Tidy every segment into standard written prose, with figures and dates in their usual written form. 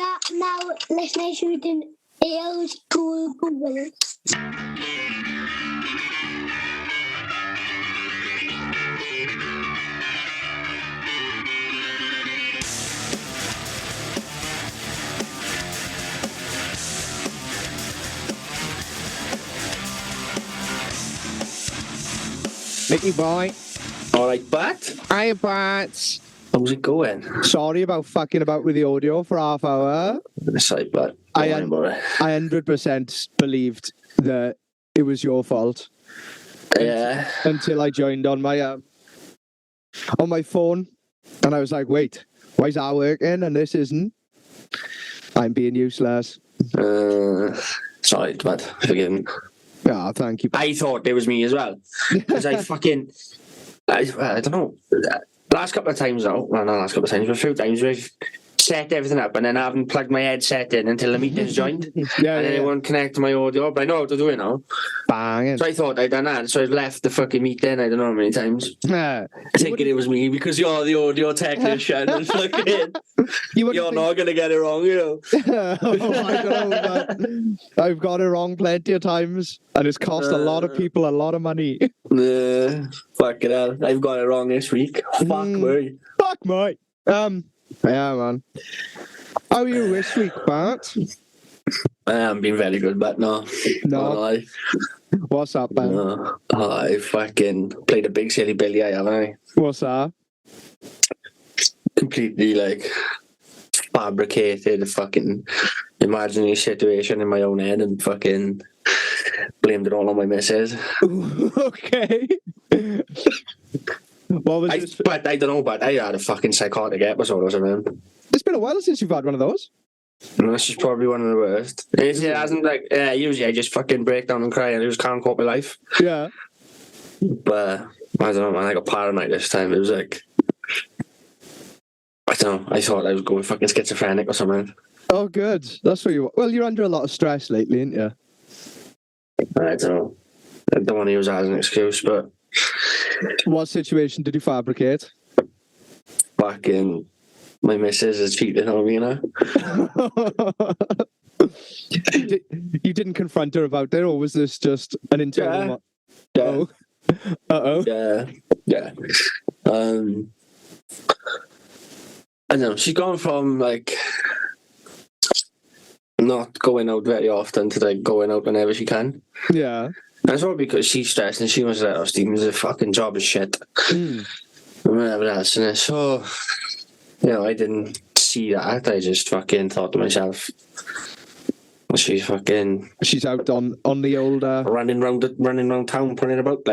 are now listening to the Ales Cool Google. Nicky boy. Alright, Bat. Hiya, Bats. How's it going? Sorry about fucking about with the audio for half hour. Sorry, Bat. I 100% believed that it was your fault. Yeah. Until I joined on my phone, and I was like, "Wait, why is that working and this isn't?" I'm being useless. Sorry, Bat. Forgive me. Yeah, thank you. I thought it was me as well. Because I don't know. Last couple of times now, well, not last couple of times, but a few times we've set everything up and then I haven't plugged my headset in until the meeting's joined. And then it won't connect to my audio, but I know how to do it now. Banging. So I thought I'd done that, so I left the fucking meeting, I don't know how many times. Thinking it was me because you're the audio technician and fucking you're not going to get it wrong, you know. I don't know, but I've got it wrong plenty of times and it's cost a lot of people a lot of money. Fucking hell. I've got it wrong this week. Fuck me. Fuck me. Yeah, man. How are you this week, Bart? I haven't been very good, but no. What's up, man? No. I fucking played a big silly billy, haven't I? What's that? Completely, fabricated a fucking imaginary situation in my own head and fucking blamed it all on my missus. Okay. What was this? But I don't know, but I had a fucking psychotic episode or something. It's been a while since you've had one of those. No, this is probably one of the worst. It hasn't, usually I just fucking break down and cry and I just can't cope with life. Yeah. But, I don't know, man, I got paranoid this time. It was I don't know, I thought I was going fucking schizophrenic or something. Oh, good. That's what you... Well, you're under a lot of stress lately, aren't you? I don't know. I don't want to use that as an excuse, but... What situation did you fabricate? Fucking... My missus is cheating on me, you know? You didn't confront her about it, or was this just an internal... Yeah. Oh. Uh-oh. Yeah. I don't know, she's gone from, not going out very often to, going out whenever she can. Yeah. And it's all because she's stressed and she was like, "Oh, Stephen's fucking job is shit." And whatever else. And so, I didn't see that. I just fucking thought to myself, she's out on the old... running around town, putting it about,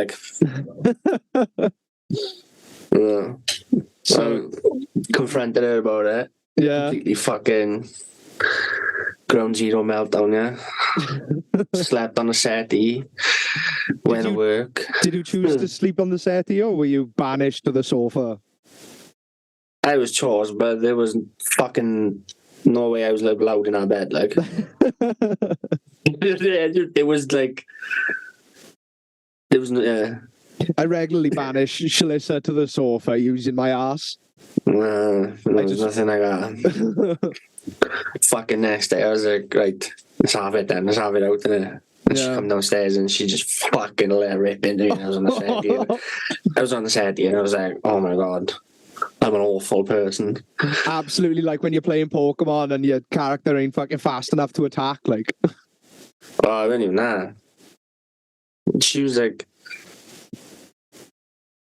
Yeah. So, confronted her about it. Yeah. Completely fucking ground zero meltdown, yeah. Slept on a settee. Went to work. Did you choose to sleep on the settee or were you banished to the sofa? I was chores, but there was fucking no way I was allowed in our bed. It was there was I regularly banish Shalissa to the sofa using my ass. There was nothing like that. Fucking next day, I was like, right, let's have it then. Let's have it out there. And she come downstairs and she just fucking let it rip into me. I was on the settee. And I was like, oh my God, I'm an awful person. Absolutely, like when you're playing Pokemon and your character ain't fucking fast enough to attack, Oh, I wasn't even that. She was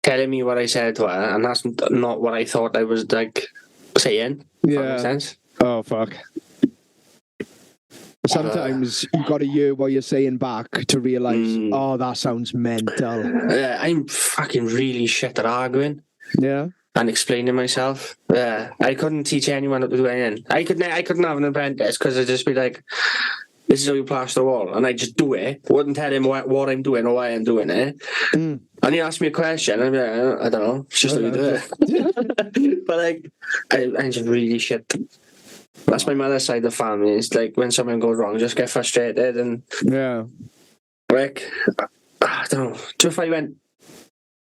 telling me what I said to her, and that's not what I thought I was saying. Yeah. That makes sense. Oh fuck. Sometimes you've got to hear what you're saying back to realise, oh, that sounds mental. Yeah, I'm fucking really shit at arguing. Yeah. And explaining myself. Yeah, I couldn't teach anyone how to do anything. I couldn't have an apprentice because I'd just be like, this is how you plaster the wall, and I just do it. Wouldn't tell him what I'm doing or why I'm doing it. And he asked me a question, and I'd be like, I don't know, it's just how you do it. But I'm just really shit. That's my mother's side of the family. It's when something goes wrong, just get frustrated and I don't know. If I went,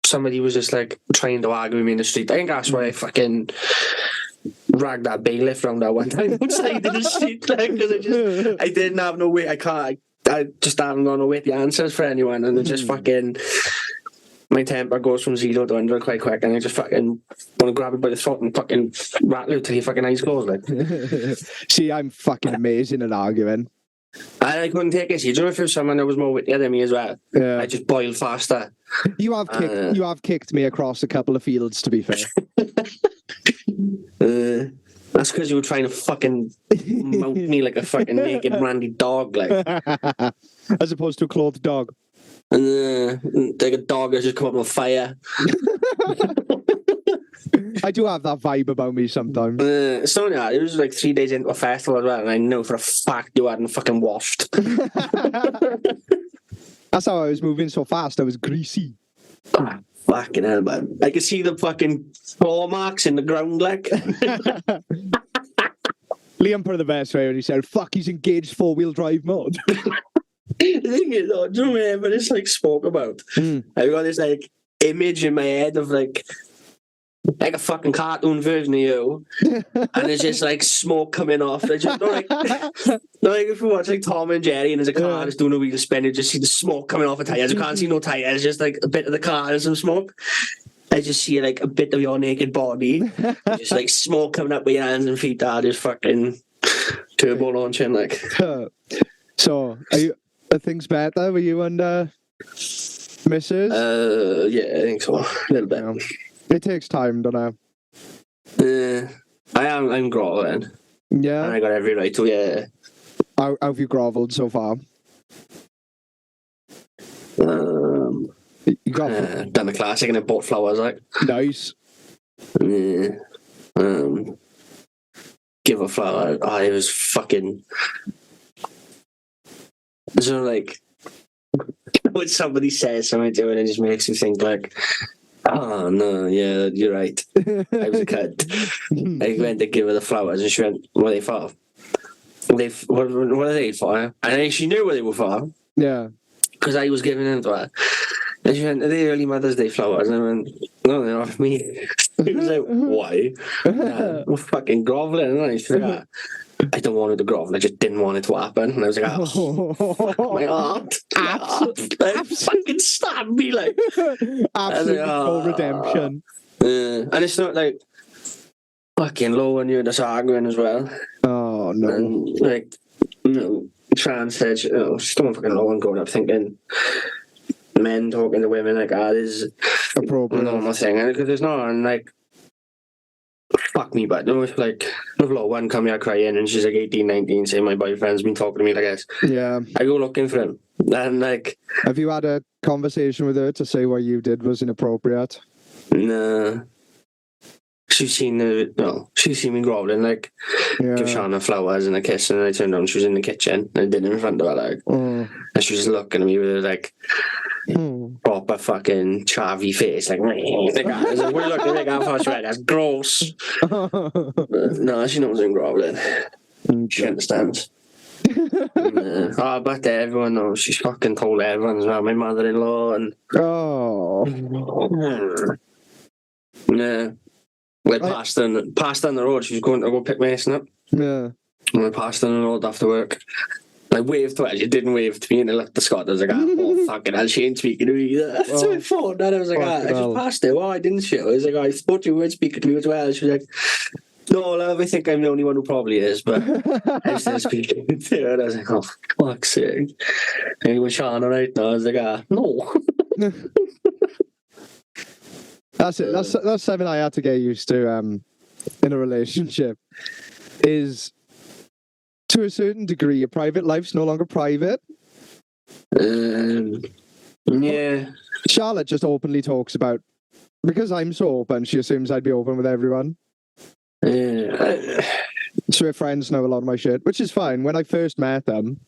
somebody was just trying to argue with me in the street. I think that's why I fucking dragged that bailiff round that one time outside in the street, like, because I didn't have no way. I just haven't got no way the answers for anyone, and it just fucking. My temper goes from 0 to 100 quite quick, and I just fucking want to grab it by the throat and fucking rattle it till your fucking eyes close, like. See, I'm fucking amazing at arguing. I couldn't take it. You know, if it was someone that was more witty than me as well, Yeah. I just boiled faster. You have kicked me across a couple of fields, to be fair. That's because you were trying to fucking mount me like a fucking naked randy dog, like. As opposed to a clothed dog. Like a dog that's just come up on fire. I do have that vibe about me sometimes. It's not that. It was like 3 days into a festival as well, and I know for a fact you hadn't fucking washed. That's how I was moving so fast. I was greasy. Fucking hell, man. I could see the fucking claw marks in the ground, like. Liam put it the best way when he said, fuck, he's engaged 4-wheel drive mode. The thing is, though, do you remember this, like, spoke about? I've got this, like, image in my head of, like a fucking cartoon version of you, and there's just, like, smoke coming off. Like, just, like if you watch, like, Tom and Jerry, and there's a car that's doing a wheel spin, you just see the smoke coming off the tires. You can't see no tires, just, like, a bit of the car and some smoke. I just see, like, a bit of your naked body, just, like, smoke coming up with your hands and feet are just fucking turbo launching, like. So, are things better with you and Mrs.? Yeah, I think so. A little bit. Yeah. It takes time, don't it? I'm groveling. Yeah. And I got every right to, yeah. How have you grovelled so far? You got done the classic and I bought flowers, like. Nice. Yeah. Give a flower. I was fucking. So, like, when somebody says something to it, it just makes you think, like, oh, no, yeah, you're right. I was a cunt. I went to give her the flowers, and she went, what are they for? What are they for? And she knew what they were for. Yeah. Because I was giving them to her. And she went, are they early Mother's Day flowers? And I went, no, they're not for me. He was like, why? I'm fucking grovelling. And I said, I don't want it to grovel. I just didn't want it to happen. And I was like, oh, fuck my heart. Like, fucking stab me, like. Absolutely full redemption. And it's not like fucking low on you that's arguing as well. Oh, no. And, like, trans said, she's still fucking low and going up thinking men talking to women like that is appropriate. A normal thing. And because there's not, and like, fuck me, but if like low one come here crying and she's like 18, 19 saying my boyfriend's been talking to me like this. Yeah. I go looking for him. And like, have you had a conversation with her to say what you did was inappropriate? Nah. She's seen me groveling, like, give Shauna flowers and a kiss, and I turned on, she was in the kitchen, and I did it in front of her, like, and she was looking at me with, like, proper fucking chavvy face, like, I was like, what are you looking at me for? She went, that's gross. No, she knows I'm groveling. She understands. But everyone knows. She's fucking told everyone as well. My mother-in-law and... Yeah. We passed down the road. She was going to go pick Mason up. Yeah. And we passed down the road after work. I waved to her. She didn't wave to me, and I looked at Scott. I was like, oh, fucking hell, she ain't speaking to me either. So I thought that. I was like, I just passed her. Well, I didn't shoot. I was like, I thought you weren't speaking to me as well. She was like, no, love, I think I'm the only one who probably is, but I'm still speaking to her. And I was like, oh, fuck's sake. And he was Shauna right now. I was like, no. That's it. That's something I had to get used to in a relationship. Is to a certain degree, your private life's no longer private. Yeah. Charlotte just openly talks about, because I'm so open, she assumes I'd be open with everyone. Yeah. So her friends know a lot of my shit, which is fine. When I first met them,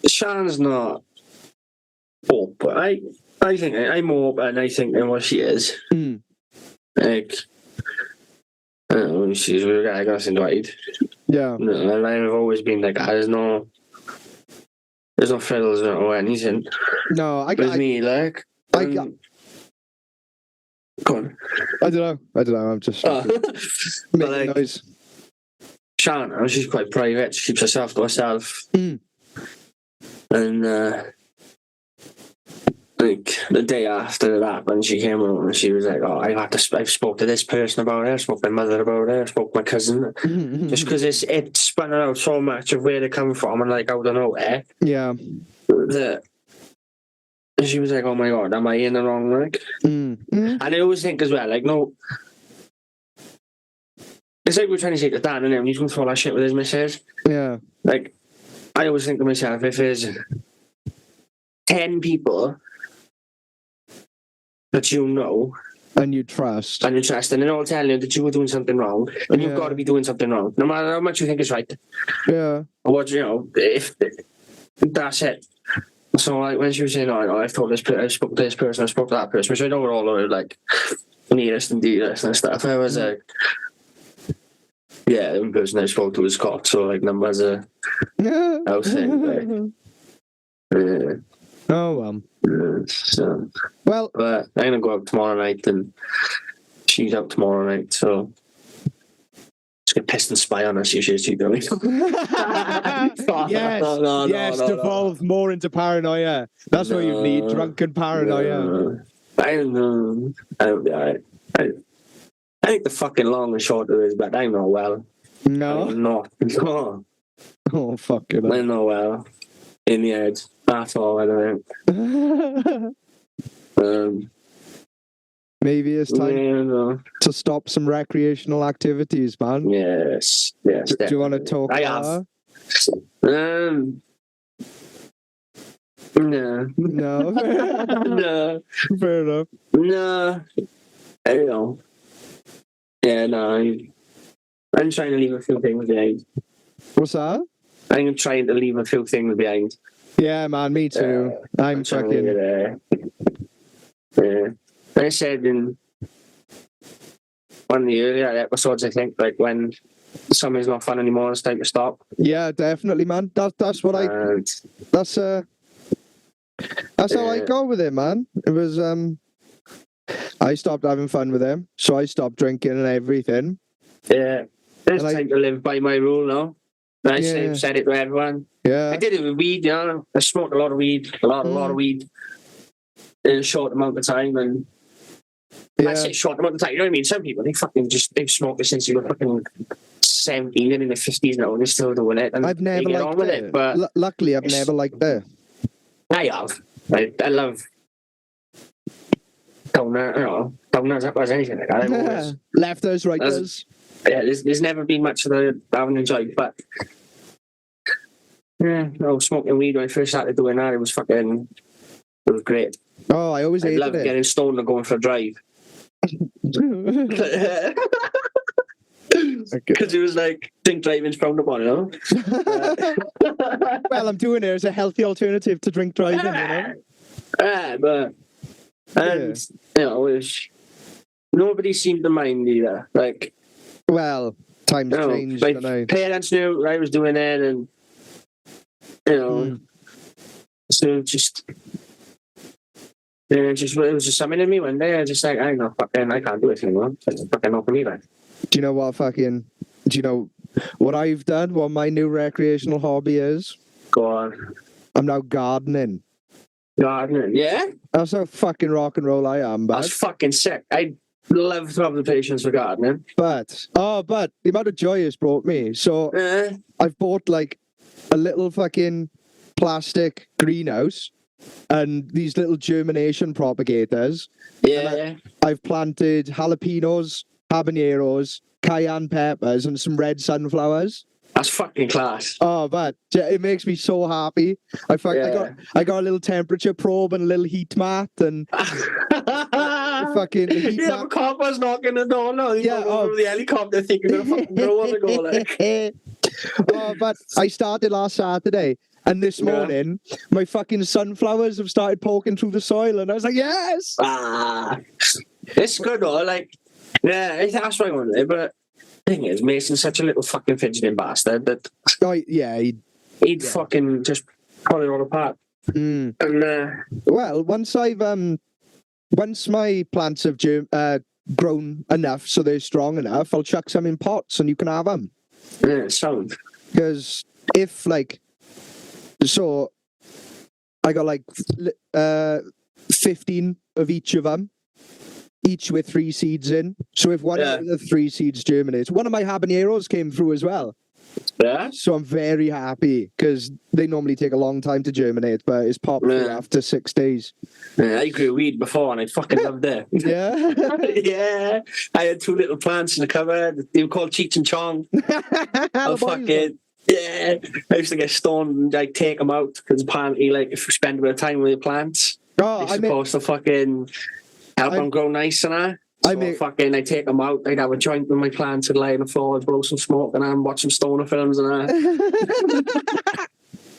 Shannon's not open. I think I'm open, I think, than what she is. Like, I don't know, she's with a guy I got invited. Yeah. No, I've always been like, there's no frills or anything. No, with me, like. Go on. I don't know. I'm just Oh. making like- noise. Shanna, she's quite private. She keeps herself to herself. Mm. And like the day after that, when she came home, and she was like, "Oh, I spoke to this person about it. I spoke to my mother about it. I spoke to my cousin." Just because it spun out so much of where they come from, and like out of nowhere, Yeah. that she was like, "Oh my god, am I in the wrong?" Like, and I always think as well, like, no. It's like we're trying to say to Dan and him, he's going to throw that shit with his missus. Yeah. Like, I always think to myself, if there's 10 people that you know And you trust. and you trust, and they're all telling you that you were doing something wrong, and you've Yeah. got to be doing something wrong, no matter how much you think is right. Yeah. Or what, if that's it. So, like, when she was saying, "Oh, I've told this person, I spoke to this person, I spoke to that person," which I know we're all like nearest and dearest and stuff, I was like, yeah, the person I spoke to was caught, so like numbers are out thing. Oh, So, well, but I'm gonna go out tomorrow night, and she's out tomorrow night, so just get pissed and spy on her, see if she's cheating. yes, No, yes, devolve more into paranoia. That's what you need, drunken paranoia. I don't know. I think the fucking long and short of it is, but I know well. No? I'm not. No, Oh, fuck it. I know well. In the head. That's all I don't know. Maybe it's time Yeah, no. to stop some recreational activities, man. Yes. Do you want to talk I about have. No. that? No. No. Fair enough. No. I don't know. Yeah, no. I'm trying to leave a few things behind. What's that? I'm trying to leave a few things behind. Yeah, man, me too. I'm trying to leave fucking... it, I said in one of the earlier episodes, I think, like when something's not fun anymore, it's time to stop. Yeah, definitely, man. That's what I... And That's how I go with it, man. It was I stopped having fun with him, so I stopped drinking and everything. yeah, it's And time to live by my rule now. I said it to everyone. Yeah. I did it with weed, I smoked a lot of weed, a lot of weed in a short amount of time, and I say short amount of time, you know what I mean? Some people, they've smoked it since you were fucking 17 and in their 50s now, and they're still doing it, and I've never they get on liked with it. it, but Luckily, I've never liked it. I have. I love donors, that was anything like that. I've always, Lefters, righters. yeah, there's never been much that I haven't enjoyed, but yeah, no, smoking weed when I first started doing that, it was great. Oh, I always I hated loved it. getting stoned and going for a drive. Because it was like, drink driving's frowned upon, Well, I'm doing it as a healthy alternative to drink driving, you know? But, it was, nobody seemed to mind either. Like, Well, times changed, my don't they? parents knew I was doing it, and, so just... Yeah, it was just something in me one day. I was just like, I know, fucking, I can't do it anymore. It's fucking not for me, like. Do you know what I've done? What my new recreational hobby is? Go on. I'm now gardening. Gardening, yeah? That's how fucking rock and roll I am, but That's fucking sick. I'd love to have the patience for gardening. but the amount of joy it's brought me. So I've bought like a little fucking plastic greenhouse and these little germination propagators. Yeah. I've planted jalapenos, habaneros, cayenne peppers, and some red sunflowers. That's fucking class. Oh, but it makes me so happy. I got a little temperature probe and a little heat mat and fucking the heat Yeah, the copper's knocking the door now. Yeah, the helicopter think you're gonna fucking grow on the go like. Oh, but I started last Saturday. And this morning, my fucking sunflowers have started poking through the soil, and I was like, yes! It's good though, like, yeah, that's what I wanted, but the thing is, Mason's such a little fucking fidgeting bastard that he'd fucking just pull it all apart. Mm. And, well, once I've once my plants have grown enough so they're strong enough, I'll chuck some in pots and you can have them. Yeah, sound. Because if so I got 15 of each of them, each with 3 seeds in. So if one of the 3 seeds germinates, one of my habaneros came through as well. Yeah. So I'm very happy because they normally take a long time to germinate, but it's popped through after 6 days. Yeah, I grew weed before and I fucking loved it. Yeah. Yeah. I had 2 little plants in the cupboard. They were called Cheech and Chong. Yeah. I used to get stoned and I'd take them out because apparently, if you spend a bit of time with your plants, you're supposed to fucking help them grow nice and that. So I take them out, I'd have a joint with my plants, I'd lay on the floor, I'd blow some smoke and I'd watch some stoner films and that.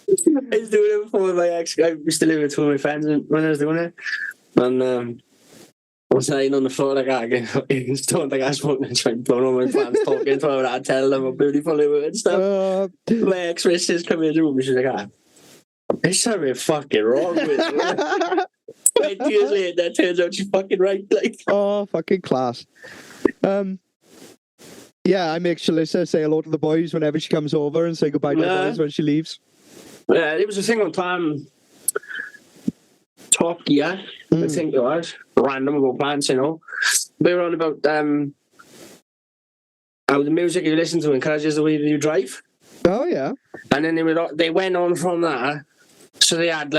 I was doing it before with my ex. I used to live with 2 of my friends when I was doing it. And I was lying on the floor getting stoned, I smoking and trying to blow on my plants, talking to them, I'd tell them how beautiful they were and stuff. My ex-missus come in the room and she's like, there's something fucking wrong with you. 20 years later, it turns out she's fucking right. Oh, fucking class. Yeah, I make Shalissa say hello to the boys whenever she comes over and say goodbye to the boys when she leaves. Yeah, it was a thing on Top Gear, I think it was. Random about plants, They were on about how the music you listen to encourages the way that you drive. Oh, yeah. And then they went on from that. So they had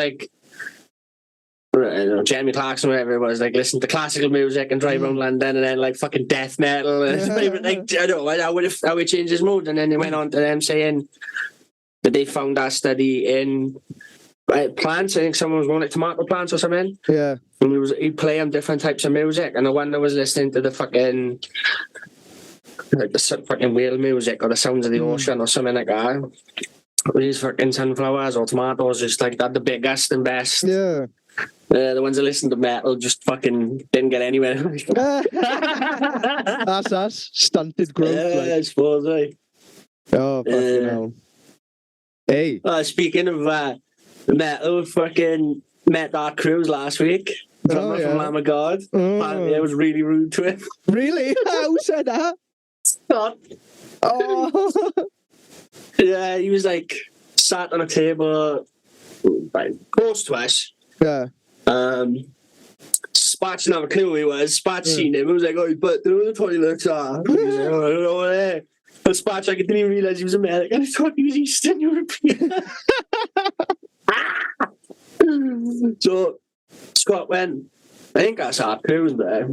Jeremy Clarkson, whatever it was, listen to classical music and drive around London, and then fucking death metal. And I don't know how it changed his mood. And then they went on to them saying that they found that study in plants. I think someone was going tomato plants or something. Yeah. And he'd play them different types of music, and the one that was listening to the fucking the fucking whale music or the sounds of the ocean or something like that. These fucking sunflowers or tomatoes just that the biggest and best. Yeah. The ones that listen to metal just fucking didn't get anywhere. That's us. Stunted growth. Yeah, I suppose, Oh, fucking hell. Hey. Speaking of metal, fucking met that cruise last week. Drummer from Lamb of God. Apparently I was really rude to him. Really? Who said that? Scott. Oh. Yeah, he was sat on a table close to us. Yeah. Spatch didn't have a clue who he was. Spatch seen him. He was like, oh, but there were the toilets are. He was like, oh, I don't know what they are. But Spatch, I didn't even realise he was American. I thought he was Eastern European. So Scott went, I think that's our cruise there.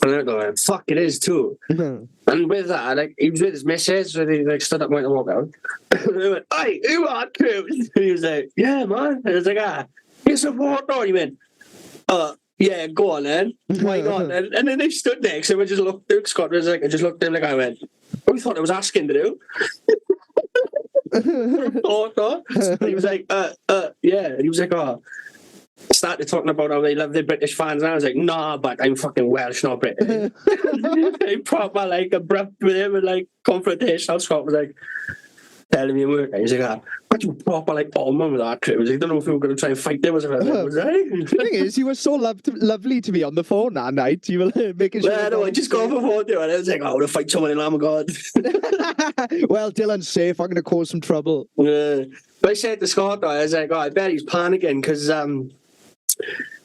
And I go, fuck, it is too. And with that, he was with his missus, so he stood up and went to walk out. And I went, hey, who are cruise? And he was like, yeah, man. And I was like, you support or you went, yeah, go on then. Why not? And then they stood next to him and just looked at Scott was I just looked at him I went, we thought it was asking to do. And he was like, yeah. And he was like, started talking about how they love their British fans, and I was like, nah, but I'm fucking Welsh, not British. I'm proper abrupt with him and confrontational. Scott was telling me work. He's like, what you proper Allman with that cruise? I don't know if we were going to try and fight them or something. The thing is, you were so lovely to me on the phone that night. You were making sure. No, I just got off the phone to him and I was like, I want to fight someone in Lamb of God. Well, Dylan's safe. I'm going to cause some trouble. But I said to Scott, I was like, I bet he's panicking because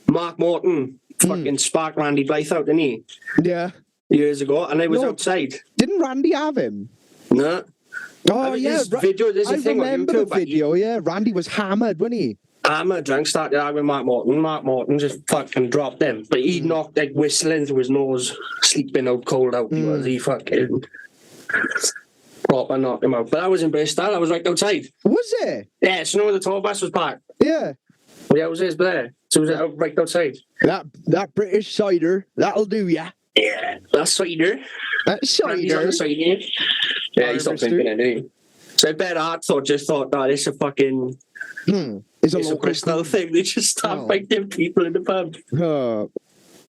Mark Morton fucking sparked Randy Blythe out, didn't he? Yeah. Years ago, and I was outside. Didn't Randy have him? No. Oh, yeah. There's a thing on YouTube. The video, yeah. Randy was hammered, wasn't he? Hammered, drunk, started arguing with Mark Morton. Mark Morton just fucking dropped him. But he knocked, whistling through his nose, sleeping out, cold out. He fucking proper knocked him out. But I was in Bristol. I was right outside. Was it? Yeah, so where the tour bus was parked. Yeah. Yeah, it was his there. So it was right outside. That British cider, that'll do ya. Yeah, that's cider. That's cider. Yeah, he stopped thinking it, didn't he? So I bet Art just thought, this is a fucking... It's a Bristol thing. They just start fighting people in the pub.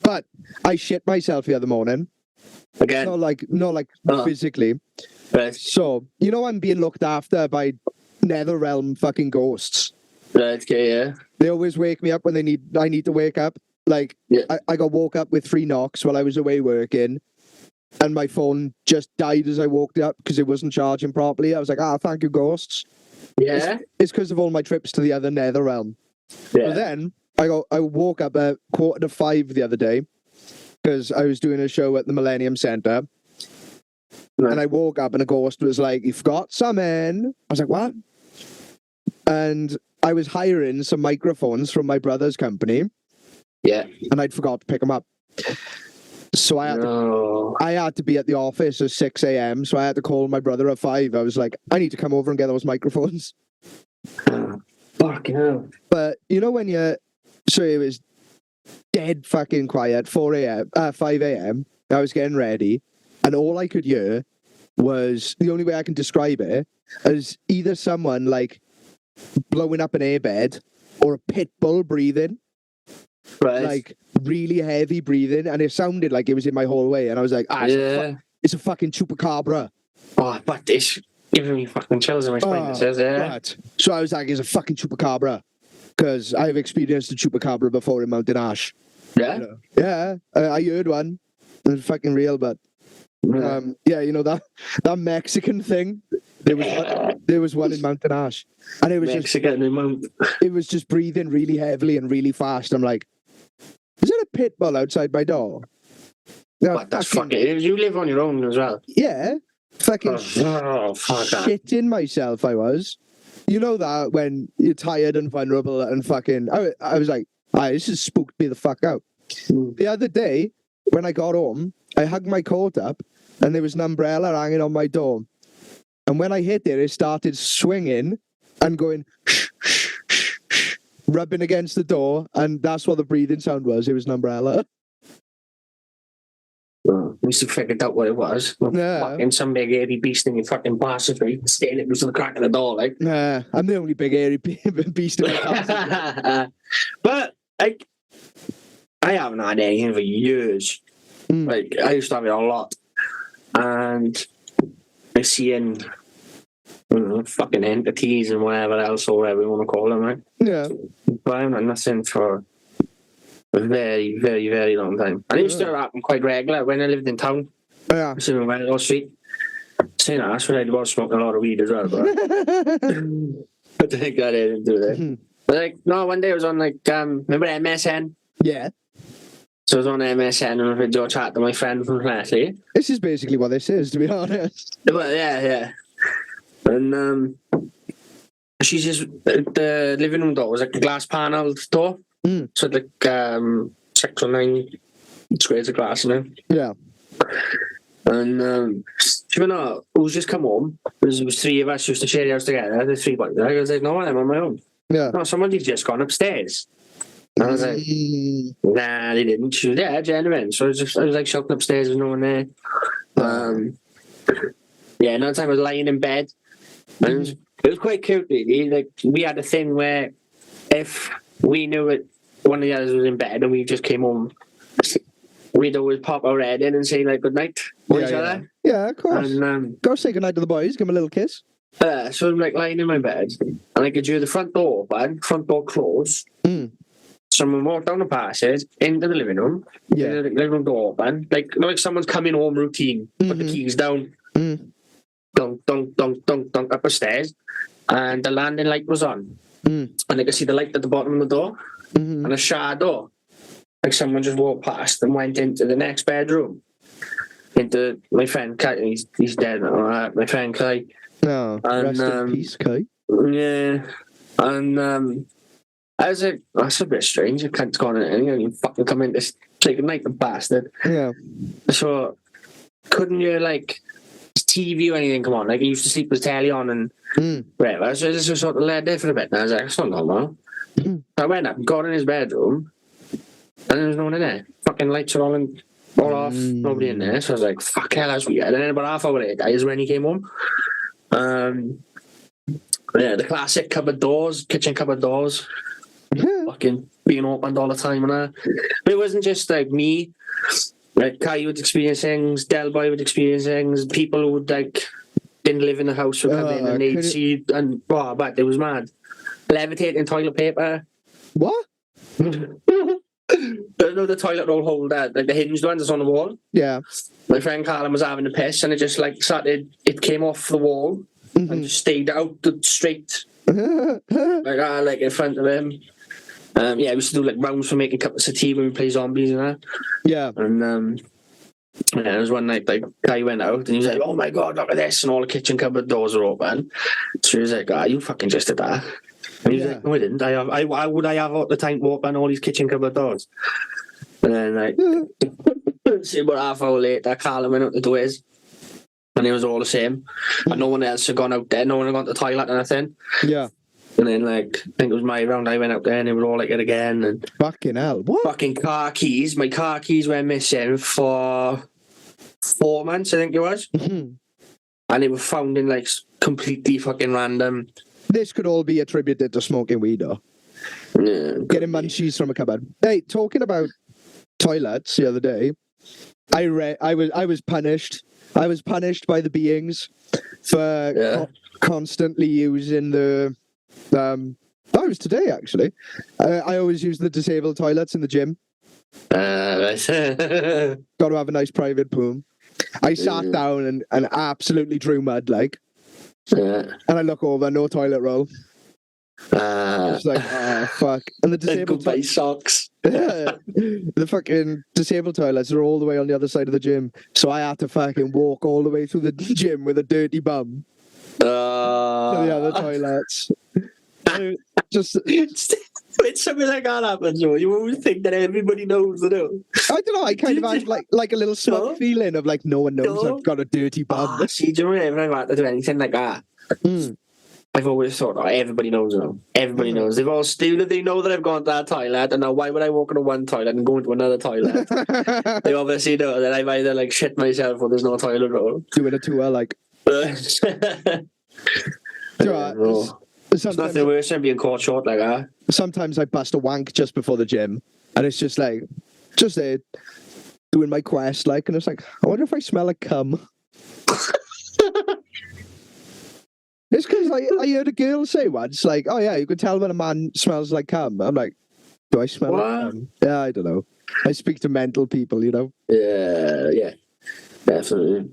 But I shit myself the other morning. Again? Not physically. Right. So, I'm being looked after by nether realm fucking ghosts. Right, okay, yeah. They always wake me up when I need to wake up. Like, Yeah. I got woke up with 3 knocks while I was away working, and my phone just died as I woke up because it wasn't charging properly. I was like, thank you, ghosts. Yeah. It's because of all my trips to the other nether realm. Yeah. But then I woke up at 4:45 the other day because I was doing a show at the Millennium Centre. Right. And I woke up and a ghost was like, "You forgot something." I was like, "What?" And I was hiring some microphones from my brother's company, Yeah. and I'd forgot to pick them up. So I had to be at the office at 6 a.m. So I had to call my brother at 5. I was like, "I need to come over and get those microphones." Fucking hell. But you know when so it was dead fucking quiet, 5 a.m. I was getting ready, and all I could hear was, the only way I can describe it, as either someone like blowing up an airbed or a pit bull breathing, Right. like really heavy breathing, and it sounded like it was in my hallway, and I was like, it's a fucking chupacabra. Oh, but this giving me fucking chills in my spine. It says, But, so I was like, it's a fucking chupacabra, because I've experienced a chupacabra before in Mountain Ash. Yeah? You know? Yeah, I heard one. It was fucking real, but yeah, you know that Mexican thing. There was one in Mountain Ash, and it was it was just breathing really heavily and really fast. I'm like, is there a pit bull outside my door? No, But that's fucking. You live on your own as well. Yeah, fucking fuck shitting myself. I was. You know that when you're tired and vulnerable and fucking. I was like, this has spooked me the fuck out. The other day when I got home, I hugged my coat up, and there was an umbrella hanging on my door. And when I hit it, it started swinging and going, rubbing against the door, and that's what the breathing sound was. It was an umbrella. We should figured out what it was. Yeah. Fucking some big airy beast in your fucking bastard, right? Staying it to the crack of the door, like. Nah, I'm the only big airy beast in my house. But, like, I haven't had anything for years. Like, I used to have it a lot. And I see in fucking entities and whatever else, or whatever you want to call them, right? Yeah. But I haven't had nothing for a very, very, very long time. And it used to happen quite regular when I lived in town. Yeah. Sitting on Wellington Street. Saying that's when I was smoking a lot of weed as well, but I think that didn't do that. But like, no, one day I was on like, remember MSN? Yeah. So I was on MSN and a video chat to my friend from Leslie. This is basically what this is, to be honest. But yeah. And she's just, the living room door was like a glass panelled door. So like 6 or 9 squares of glass in it. Yeah. And she went, who's just come home? There was 3 of us used to share the house together. The 3 boys. I was like, no, I'm on my own. Yeah. No, somebody's just gone upstairs. And I was like, nah, they didn't. She was, yeah, genuine. So I was like shouting upstairs, there's no one there. Yeah, another time I was lying in bed. And it was quite cute, really. Like, we had a thing where if we knew it, one of the others was in bed and we just came home, we'd always pop our head in and say, like, good night to each other. Yeah, of course. And go say good night to the boys, give them a little kiss. so I'm like lying in my bed, and I could hear the front door open, front door closed. Someone walked down the passage into the living room. Yeah. The living room door open, like someone's coming home routine. Put the keys down. Dunk, dunk, dunk, dunk, dunk up the stairs, and the landing light was on. And I could see the light at the bottom of the door, and a shadow, like someone just walked past and went into the next bedroom. Into my friend Kai. He's dead now. My friend Kai. No, rest in peace, Kai. Yeah, and I was like, that's a bit strange. You can't go on anything and you fucking come in to say goodnight, the bastard. Yeah. So, couldn't you, like, TV or anything come on? Like, I used to sleep with the telly on and whatever. So I just sort of laid there for a bit. And I was like, it's not normal. So I went up, got in his bedroom, and there was no one in there. Fucking lights are all off, nobody in there. So I was like, fuck hell, that's weird. And then about half hour later is when he came home. Yeah, the classic cupboard doors, kitchen cupboard doors. Fucking being opened all the time and that. But it wasn't just like me. Like Kai would experience things, Del Boy would experience things, people who would like didn't live in the house would come in and they'd see and but it was mad. Levitating toilet paper. What? know the toilet roll holder, like the hinged one that's on the wall. Yeah. My friend Carlin was having a piss, and it just like started. It came off the wall and just stayed out the straight, like in front of him. We used to do like rounds for making cups of tea when we play zombies and that. Yeah. And there was one night, like, guy went out and he was like, "Oh my god, look at this!" And all the kitchen cupboard doors are open. So he was like, "You fucking just did that." And he was like, "No, I didn't. Why would I have the time to open all these kitchen cupboard doors?" And then, like, see, about half hour later, Carlin went out to do his, and it was all the same. And no one else had gone out there. No one had gone to the toilet or anything. Yeah. And then, like, I think it was my round. I went out there and they were all like it again. And fucking hell. What? fucking car keys. My car keys went missing for 4 months, I think it was. Mhm. And they were found in, like, completely fucking random. This could all be attributed to smoking weed, though. Yeah, Getting munchies from a cupboard. Hey, talking about toilets the other day, I was punished. I was punished by the beings for constantly using the that was today actually. I always use the disabled toilets in the gym. Got to have a nice private pool. I sat down and absolutely drew mud, like. And I look over, no toilet roll. It's like, oh fuck. And the disabled socks. The fucking disabled toilets are all the way on the other side of the gym. So I had to fucking walk all the way through the gym with a dirty bum to the other toilets. Just when something like that happens, you always think that everybody knows, you know. I don't know, I kind of had like a little smug feeling of like no one knows I've got a dirty bum. See, do you remember whenever I had to do anything like that? I've always thought, everybody knows now. Everybody knows. They've all still, they know that I've gone to that toilet, and now why would I walk into one toilet and go into another toilet? They obviously know that I've either like shit myself or there's no toilet roll. Doing a tour, like. It's nothing worse than being caught short like that. Sometimes I bust a wank just before the gym, and it's just like, just there, doing my quest, like, and it's like, I wonder if I smell like cum. It's because I heard a girl say once, like, oh yeah, you can tell when a man smells like cum. I'm like, do I smell like cum? Yeah, I don't know. I speak to mental people, you know? Yeah, definitely.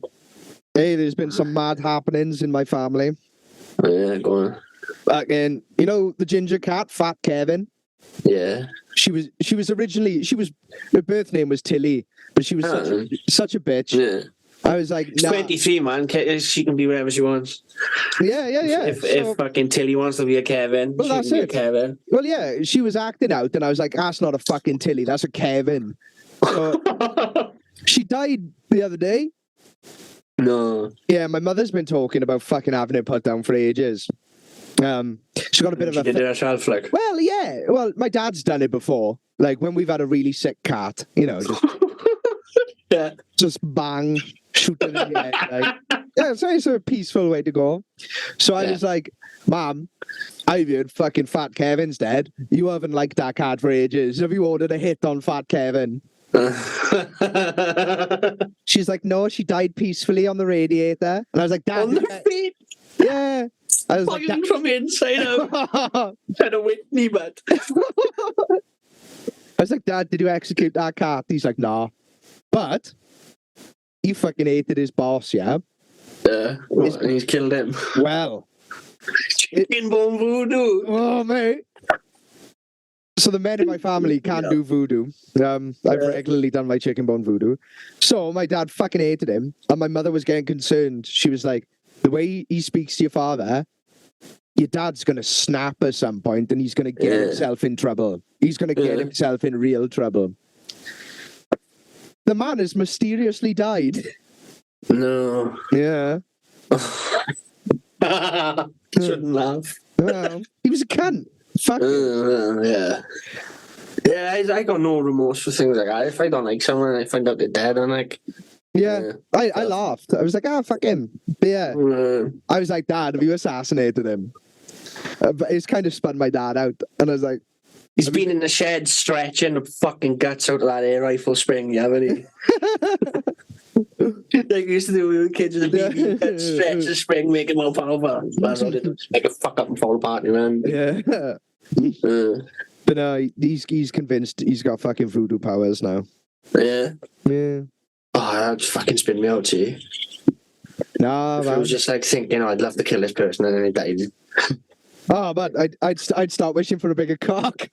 Hey, there's been some mad happenings in my family. Yeah, go on. Back in, you know, the ginger cat, Fat Kevin? Yeah. She was originally, her birth name was Tilly, but she was such a bitch. Yeah. I was like, nah. 23, man. She can be whatever she wants. Yeah. If fucking Tilly wants to be a Kevin, well, that's it. Kevin. Well, yeah, she was acting out, and I was like, that's not a fucking Tilly, that's a Kevin. So, she died the other day. No. Yeah, my mother's been talking about fucking having it put down for ages. She got a bit of a... She did it herself, like? Well, yeah. Well, my dad's done it before. Like, when we've had a really sick cat, you know, just... Just bang, shoot it in the head. Like, yeah, it's a peaceful way to go. So I was like, Mom, I've heard fucking Fat Kevin's dead. You haven't liked that cat for ages. Have you ordered a hit on Fat Kevin? She's like, no, she died peacefully on the radiator. And I was like, Dad... On the feet? Yeah. I was like, from the inside out. Trying to wake me, but... I was like, Dad, did you execute that cat? He's like, nah. But you fucking hated his boss, yeah? Yeah. And he's killed him. Well. Chicken bone voodoo. Oh, mate. So the men in my family can't do voodoo. I've regularly done my chicken bone voodoo. So my dad fucking hated him. And my mother was getting concerned. She was like, the way he speaks to your father, your dad's going to snap at some point and he's going to get himself in trouble. He's going to get himself in real trouble. The man has mysteriously died. No. Yeah. Shouldn't laugh. He was a cunt. Fuck yeah. Yeah, I got no remorse for things like that. If I don't like someone and I find out they're dead, I'm like... Yeah. I laughed. I was like, fuck him. But yeah. I was like, Dad, have you assassinated him? But it's kind of spun my dad out. And I was like... He's been in the shed stretching the fucking guts out of that air rifle spring, haven't he? Like we used to do with kids with a BB, stretch the spring, make it more powerful. Make it fuck up and fall apart, man. Yeah. But he's convinced he's got fucking voodoo powers now. Yeah. Yeah. Oh, that just fucking spin me out, too. Nah, If man. I was just like thinking, I'd love to kill this person, and then he died. Oh, but I'd start wishing for a bigger cock.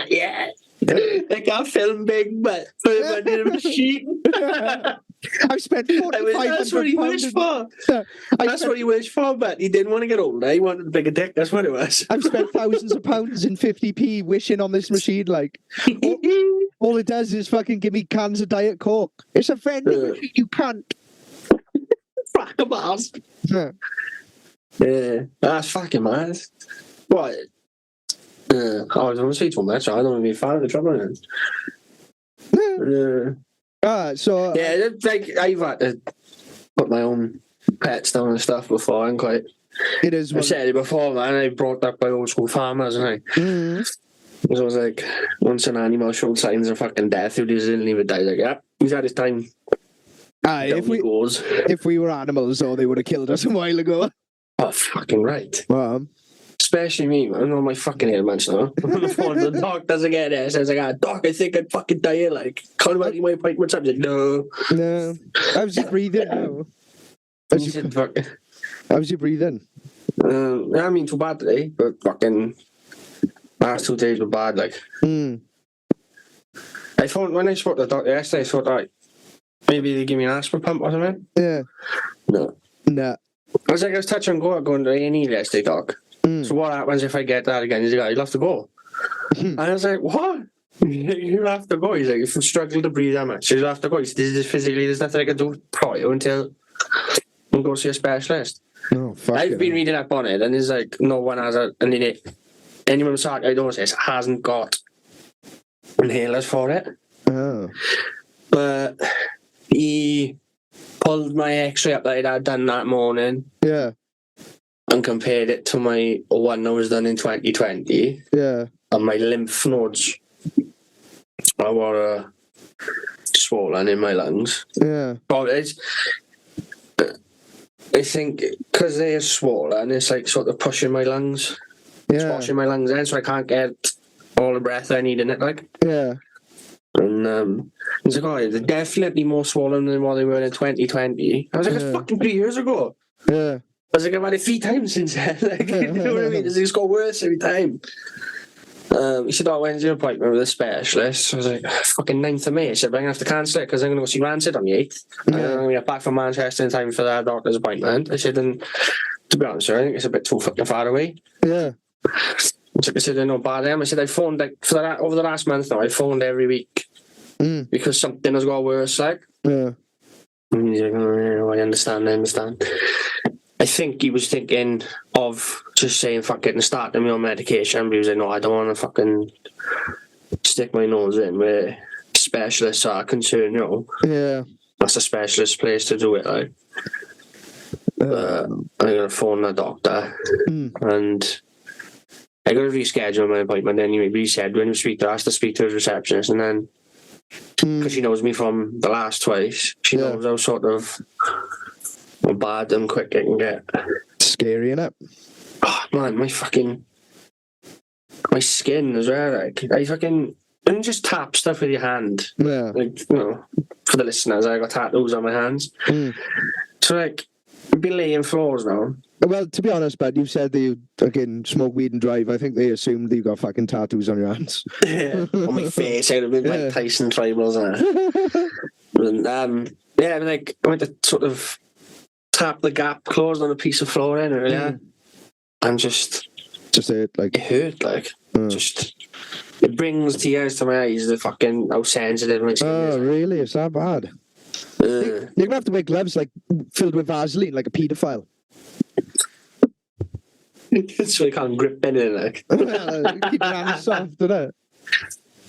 Yeah. They got film big, but put him under the machine. I've spent That's what he wished for. That's what he wished for, but he didn't want to get older. He wanted a bigger dick. That's what it was. I've spent thousands of pounds in 50p wishing on this machine. Like, all it does is fucking give me cans of Diet Coke. It's a vending machine, you cunt. Fuck a balls. Yeah. Yeah, that's fucking mad. What? I was on to say too much. I don't want to be a fan of the trouble. So Yeah, it's like I've had to put my own pets down and stuff before. I'm quite. it is. I've said it before, man. I brought up by old school farmers, and I. So I was like, once an animal showed signs of fucking death, he didn't even die. Like, yeah, he's had his time. If we were animals, though, they would have killed us a while ago. Oh, fucking right. Especially me, man. On my fucking ailments now. On the phone, the doctors again. I was like, Doc, I think I'd fucking die. Like, call about my appointments. I'm like, no. No. How's your breathing now? How's your breathing? I mean, too bad today, but fucking last 2 days were bad. Like, I thought when I spoke to the doctor yesterday, I thought like maybe they give me an asthma pump or something. Yeah. No. I was touch and go going to A&E yesterday, doc. So what happens if I get that again? He's like, you'll have to go. And I was like, what? You'll have to go. He's like, if you struggle to breathe that much, you'll have to go. He said, there's nothing I can do prior until you go see a specialist. Oh, fuck. I've been reading up on it, and it's like, no one has anyone with sarcoidosis hasn't got inhalers for it. Oh. But he pulled my x-ray up that I'd had done that morning. Yeah. And compared it to my one that was done in 2020. Yeah. And my lymph nodes were swollen in my lungs. Yeah. But I think because they're swollen, it's like sort of pushing my lungs. Yeah. Squashing my lungs in, so I can't get all the breath I need in it, like. Yeah. And it's like, oh, they're definitely more swollen than what they were in 2020. I was like, it's fucking 3 years ago. Yeah. I was like, I've had it 3 times since then. Like, you know what I mean? It's just got worse every time. He said, when's your appointment with a specialist? I was like, fucking 9th of May. He said, but I'm going to have to cancel it because I'm going to go see Rancid on the 8th. And I'm going to get back from Manchester in time for that doctor's appointment. I said, and to be honest, I think it's a bit too fucking far away. Yeah. I said, I know bad I said, I phoned, like, over the last month now, I phoned every week because something has got worse, like. Yeah. And he's like, oh, I understand. I think he was thinking of just saying fuck it and starting me on medication, but he was like, no, I don't want to fucking stick my nose in where specialists are concerned, you know. Yeah. That's a specialist place to do it, like. I'm going to phone the doctor and I got to reschedule my appointment anyway, but he said when you speak to us, to speak to his receptionist, and then because she knows me from the last twice, she knows how sort of bad and quick it can get. Scary, innit? Oh man, my skin as well. Like I fucking and just tap stuff with your hand. Yeah. Like, you know, for the listeners, I got tattoos on my hands. So like, I've been laying floors now. Well, to be honest, but you said that you fucking smoke weed and drive. I think they assumed that you got fucking tattoos on your hands. Yeah, on my face. I'd have been like Tyson tribals and yeah, like I went to sort of tap the gap closed on a piece of flooring earlier, and just it hurt, like just it brings tears to my eyes. The fucking how sensitive my skin is. Oh, really? It's that bad? You're gonna have to wear gloves like filled with Vaseline, like a paedophile. So I can't grip in it, like. Keep your hands soft, innit?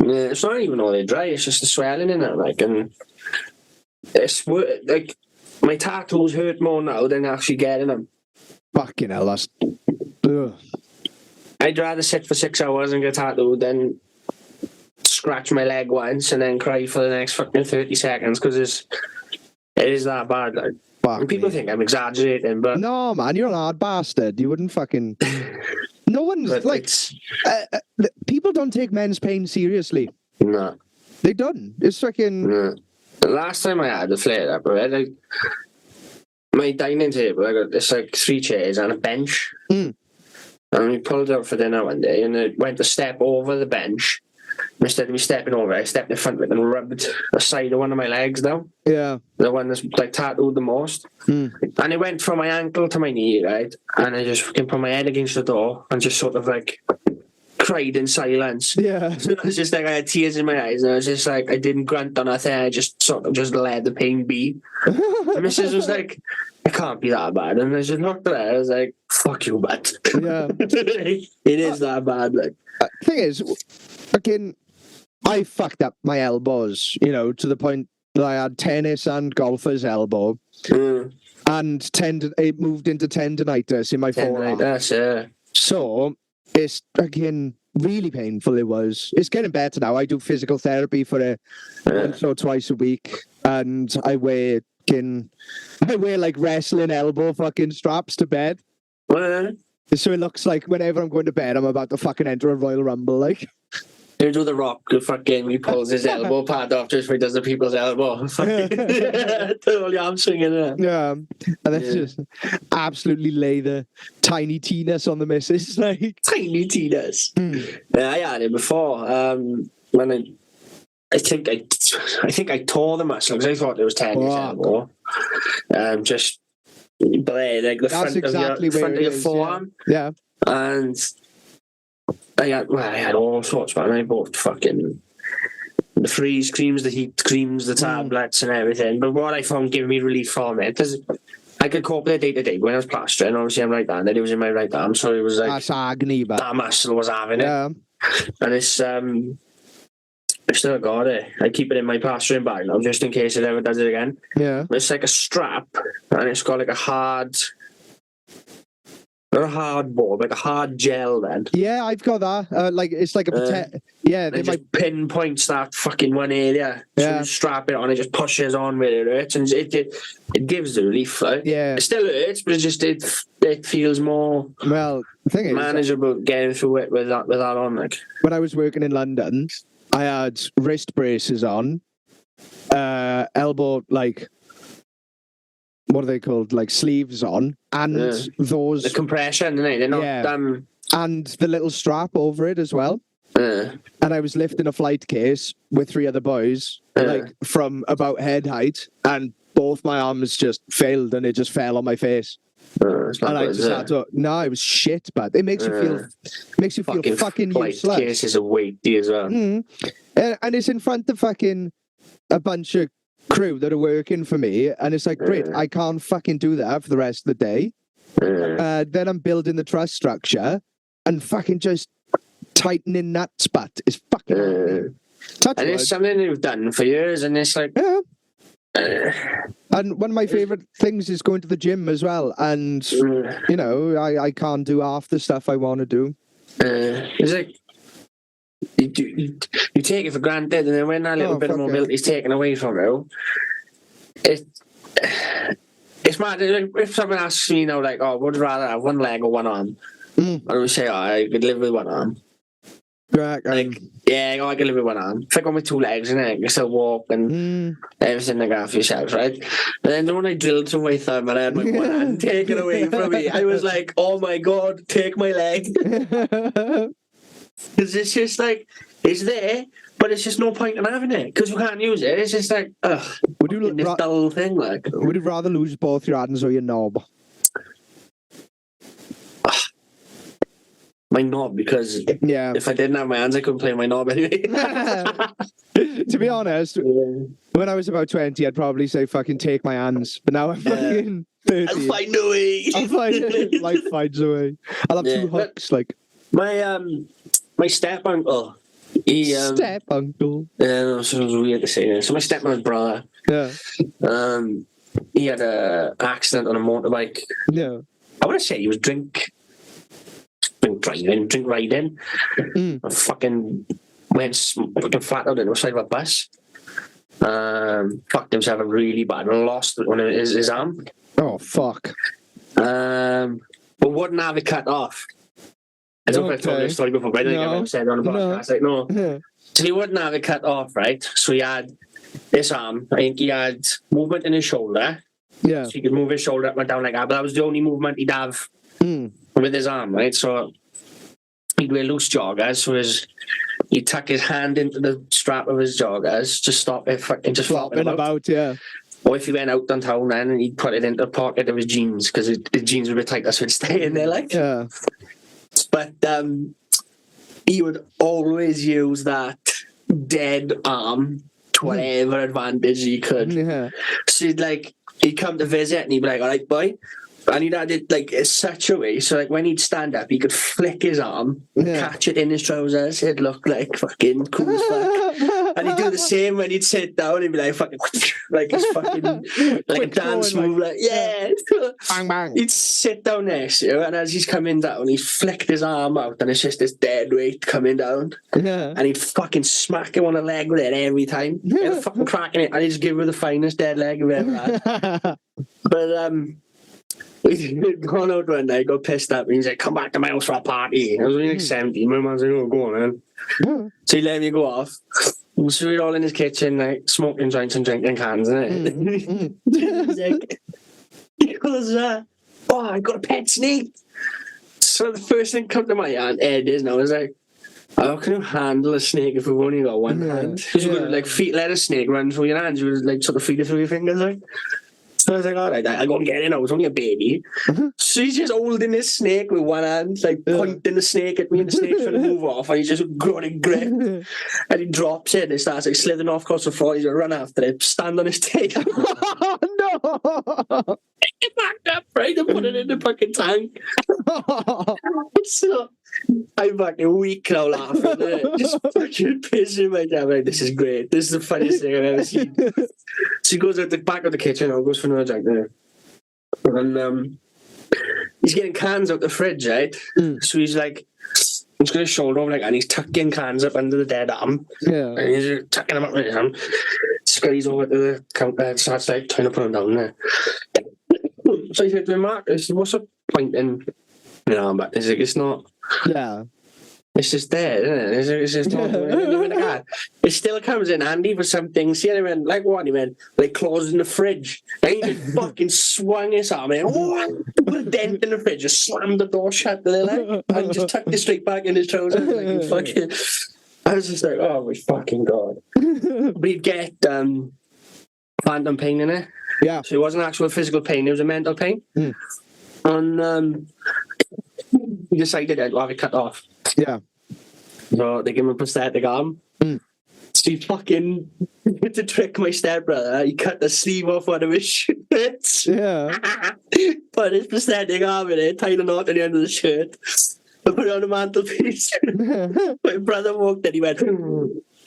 Yeah, it's not even all they dry. It's just the swelling in it, like, and it's like my tattoos hurt more now than actually getting them. Fucking hell, that's. Ugh. I'd rather sit for 6 hours and get tattooed than scratch my leg once and then cry for the next fucking 30 seconds because it is that bad, like. And people think I'm exaggerating, but no, man, you're an odd bastard. You wouldn't fucking. No one's But like it's people don't take men's pain seriously. no. They don't. It's fucking No. The last time I had a flare up, right, like my dining table, I got this like 3 chairs and a bench. Mm. And we pulled out for dinner one day, and I went to step over the bench. Instead of me stepping over, I stepped in front of it and rubbed the side of one of my legs down. yeah. The one that's like tattooed the most. Mm. And it went from my ankle to my knee, right? And I just fucking put my head against the door and just sort of like cried in silence. Yeah. So it was just like I had tears in my eyes, and I was just like, I didn't grunt on nothing. I just sort of just let the pain be. And Mrs. was like, it can't be that bad. And I just looked at her. I was like, fuck you, but Yeah. it is that bad. Like, Thing is, fucking, I fucked up my elbows, you know, to the point that I had tennis and golfer's elbow, and it moved into tendonitis in my forearm. that's So it's again really painful. It was. It's getting better now. I do physical therapy for it once or twice a week, and I wear like wrestling elbow fucking straps to bed. So it looks like whenever I'm going to bed, I'm about to fucking enter a Royal Rumble. Like, you do the Rock, who fucking he pulls his elbow pad off just before he does the people's elbow. Totally hamstring in there. yeah, and then just absolutely lay the tiny T-ness on the missus. Like, Tiny Tinas. Yeah, I had it before. When I think I tore the muscle because I thought it was tennis elbow. Just there, like the that's front exactly of your, where front it of your is, forearm. Yeah. And I had all sorts, man. I bought fucking the freeze creams, the heat creams, the tablets and everything. But what I found giving me relief from it, because I could cope with it day to day. When I was plastering, obviously I'm right-handed, it was in my right arm, so it was like That's agony, but that muscle was having it. yeah. And it's I still got it. I keep it in my plastering bag now, just in case it ever does it again. Yeah. It's like a strap, and it's got like a hard, not a hard board, like a hard gel. Then Yeah, I've got that. Like it's like a yeah. They it might. just pinpoints that fucking one area. So Yeah. you strap it on, it just pushes on where it hurts, and it gives the relief. Like. Yeah. It still hurts, but it feels more Well, the thing is, manageable getting through it with that on. Like when I was working in London, I had wrist braces on, elbow, like, what are they called? Like sleeves on, and those, the compression, they're not and the little strap over it as well. And I was lifting a flight case with 3 other boys, like from about head height, and both my arms just failed, and it just fell on my face. It's not And I good, just is had it? to. No, it was shit, but it makes you feel fucking flight useless. cases are weighty as well. And it's in front of fucking a bunch of crew that are working for me, and it's like, great, I can't fucking do that for the rest of the day. Then I'm building the trust structure, and fucking just tightening that spot is fucking hard. Touch And wood. it's something they've done for years, and it's like, Yeah. And one of my favourite things is going to the gym as well. And, you know, I can't do half the stuff I want to do. it's like you take it for granted, and then when that little bit of mobility is taken away from you, it's mad. If someone asks me, you know, like, oh, would you rather have one leg or one arm? I would say, oh, I could live with one arm. Right, Like, yeah, I can live with one arm. If I go with 2 legs, and I can still walk and everything like that for yourself, right? And then when I drilled to my thumb and I had my one hand taken away from me, I was like, oh my God, take my leg. Because it's just like, it's there, but it's just no point in having it because you can't use it. It's just like, ugh, this dull thing. Like, would you rather lose both your hands or your knob? My knob, because if I didn't have my hands, I couldn't play my knob anyway. To be honest, when I was about 20, I'd probably say fucking take my hands. But now I'm fucking 30. I'll find a way. I'll find life finds a way. I'll have 2 hooks, like my step uncle. Step uncle. Yeah, no, so it was weird to say that. So my stepmother's brother. Yeah. He had an accident on a motorbike. Yeah. I want to say he was drink riding. And fucking went fucking flat out in the side of a bus. Fucked himself up really bad and lost one of his arm. Oh fuck. But wouldn't have it cut off. I don't know if I've told you the story before, but I don't think I've ever said it on the podcast. Like, no. Yeah. So he wouldn't have it cut off, right? So he had this arm. I think he had movement in his shoulder. Yeah. So he could move his shoulder up and down like that. But that was the only movement he'd have with his arm, right? So he'd wear loose joggers. So he'd tuck his hand into the strap of his joggers to stop it fucking just flopping about. Yeah. Or if he went out downtown then, and he'd put it into the pocket of his jeans because his jeans were a bit tight, so it'd stay in there like. Yeah. But he would always use that dead arm to whatever advantage he could. Yeah. So he'd come to visit and he'd be like, all right, boy. And he'd had it like in such a way, so like when he'd stand up, he could flick his arm, catch it in his trousers. It'd look like fucking cool as fuck. And he'd do the same when he'd sit down. He'd be like fucking like his fucking like a dance move, like bang bang. He'd sit down next to you, and as he's coming down, he's flicked his arm out, and it's just this dead weight coming down. Yeah. And he'd fucking smack him on the leg with it every time. He'd fucking cracking it, and he'd just give her the finest dead leg we've ever had. But we'd gone out one night, got pissed up, and he's like, come back to my house for a party. I was only like 17. My mum's like, oh, go on, man. So he let me go off. So we're all in his kitchen, like, smoking joints and drinking cans, innit? He's like, he goes, oh, I got a pet snake. So the first thing come to my head is now, is like, how can you handle a snake if we've only got one hand? Because you could, like, let a snake run through your hands, you would, like, sort of feed it through your fingers, like. So I was like, all right, I'll go and get it. I was only a baby. So he's just holding this snake with one hand, like pointing the snake at me, and the snake's trying to move off, and he's just got it grip. And he drops it, and it starts like slithering off across the floor. He's going to run after it, stand on his tail. No! Get back up, right, and put it in the fucking tank. So I'm fucking weak now laughing. Just fucking pissing myself. Like, this is great. This is the funniest thing I've ever seen. So he goes out the back of the kitchen and goes for another drink there. And he's getting cans out the fridge, right? So he's like, he's got his shoulder over, like, and he's tucking cans up under the dead arm. Yeah. And he's tucking them up with his arm. Scurries over to the counter and starts like trying to put them down there. So he said to him, Mark, I said, what's the point in an armband? He's like, it's not. Yeah. It's just there, isn't it? It's just not doing it. It still comes in handy for some things. See, he went, like what? He went, like claws in the fridge. And he just fucking swung his arm in, put a dent in the fridge, just slammed the door shut there, like, and just tucked it straight back in his trousers. Like, he fucking, I was just like, oh my fucking God. But he'd get phantom pain in it. Yeah. So it wasn't actual physical pain, it was a mental pain. And he decided to have it cut off. Yeah. So they give him a prosthetic arm. So he fucking, to trick my stepbrother, he cut the sleeve off one of his shirts. Yeah. Put his prosthetic arm in it, tied a knot at the end of the shirt, and put it on the mantelpiece. My brother walked in, he went,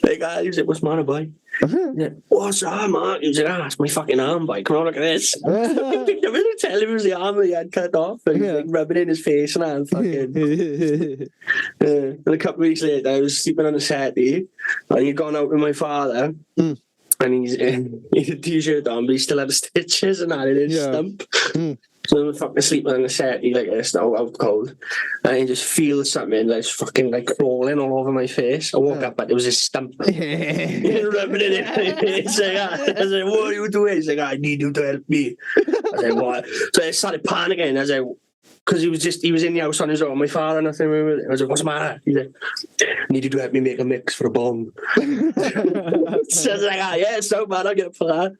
like, he was like, what's the matter, boy? Like, what's that, Mark? He was like, it's my fucking arm, boy. Come on, look at this. I picked up and tell him it was the arm that he had cut off, and he was like rubbing it in his face, and I'm fucking. And a couple of weeks later, I was sleeping on the settee, and he'd gone out with my father, and he had a t-shirt on, but he still had the stitches and that in his stump. So I'm fucking sleeping on the settee like this now, out cold, and I just feel something like fucking like crawling all over my face. I woke up, but it was his stump. Rubbing it in my face. I was like, what are you doing? He's like, I need you to help me. I was like, what? So I started panicking. I was like, because he was in the house on his own. My father, nothing with it. I was like, what's the matter? He's like, I need you to help me make a mix for a bomb. So I was like, yeah, it's so bad, I'll get up for that.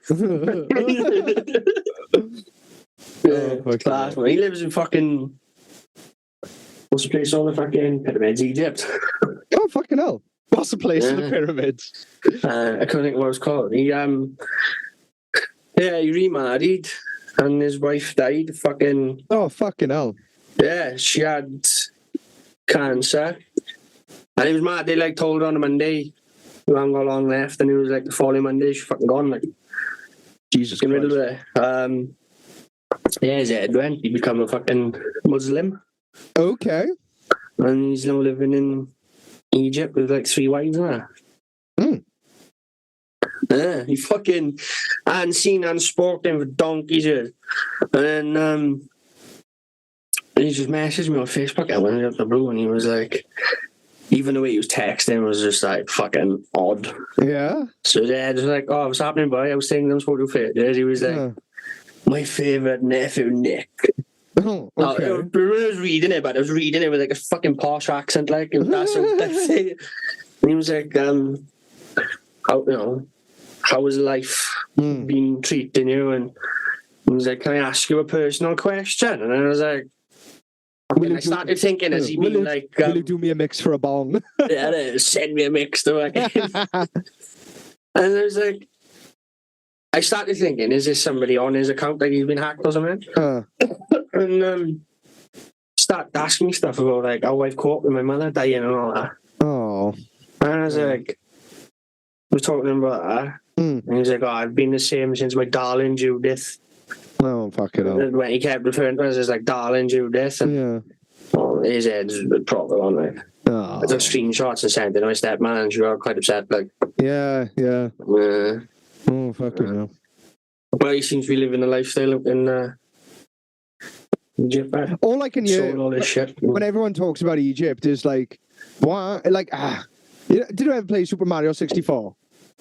Class, man. He lives in fucking, what's the place on the fucking pyramids, Egypt? Oh, fucking hell. What's the place in the pyramids? I couldn't think what it was called. He remarried and his wife died. Fucking. Oh, fucking hell. Yeah, she had cancer. And he was mad. They like told her on a Monday, we haven't got long left, and it was like the following Monday, she's fucking gone. Like, Jesus Christ. Christ. Rid of it. Yeah, his head went. He became a fucking Muslim. Okay. And he's now living in Egypt with like 3 wives and that. Yeah, he fucking hadn't seen and spoke to him for donkeys years. And then he just messaged me on Facebook. I went up the blue, and he was like, even the way he was texting was just like fucking odd. Yeah. So yeah, just like, oh, what's happening, boy? I was thinking I was supposed to fit. He was like, my favourite nephew, Nick. Oh, okay. I was reading it, but I was reading it with like a fucking posh accent, like that's it. And he was like, how was life been treating you? And he was like, can I ask you a personal question? And I was like, I started thinking, has he been like, will you do me a mix for a bong? Yeah, send me a mix to it. And I was like, I started thinking, is this somebody on his account that he's been hacked or something? And start asking me stuff about like how I've coped with my mother dying and all that. Oh. And I was like, we're talking about that. And he was like, oh, I've been the same since my darling Judith. Oh, fuck it up. And when he kept referring to us as like darling Judith, and his head's proper on like. I took screenshots and sent it to my stepmom, and she got quite upset. Like, yeah. Oh, fucking hell. But he seems to be living a lifestyle in Egypt. All I can hear all this shit. when everyone talks about Egypt is like, what? Like, did you ever play Super Mario 64?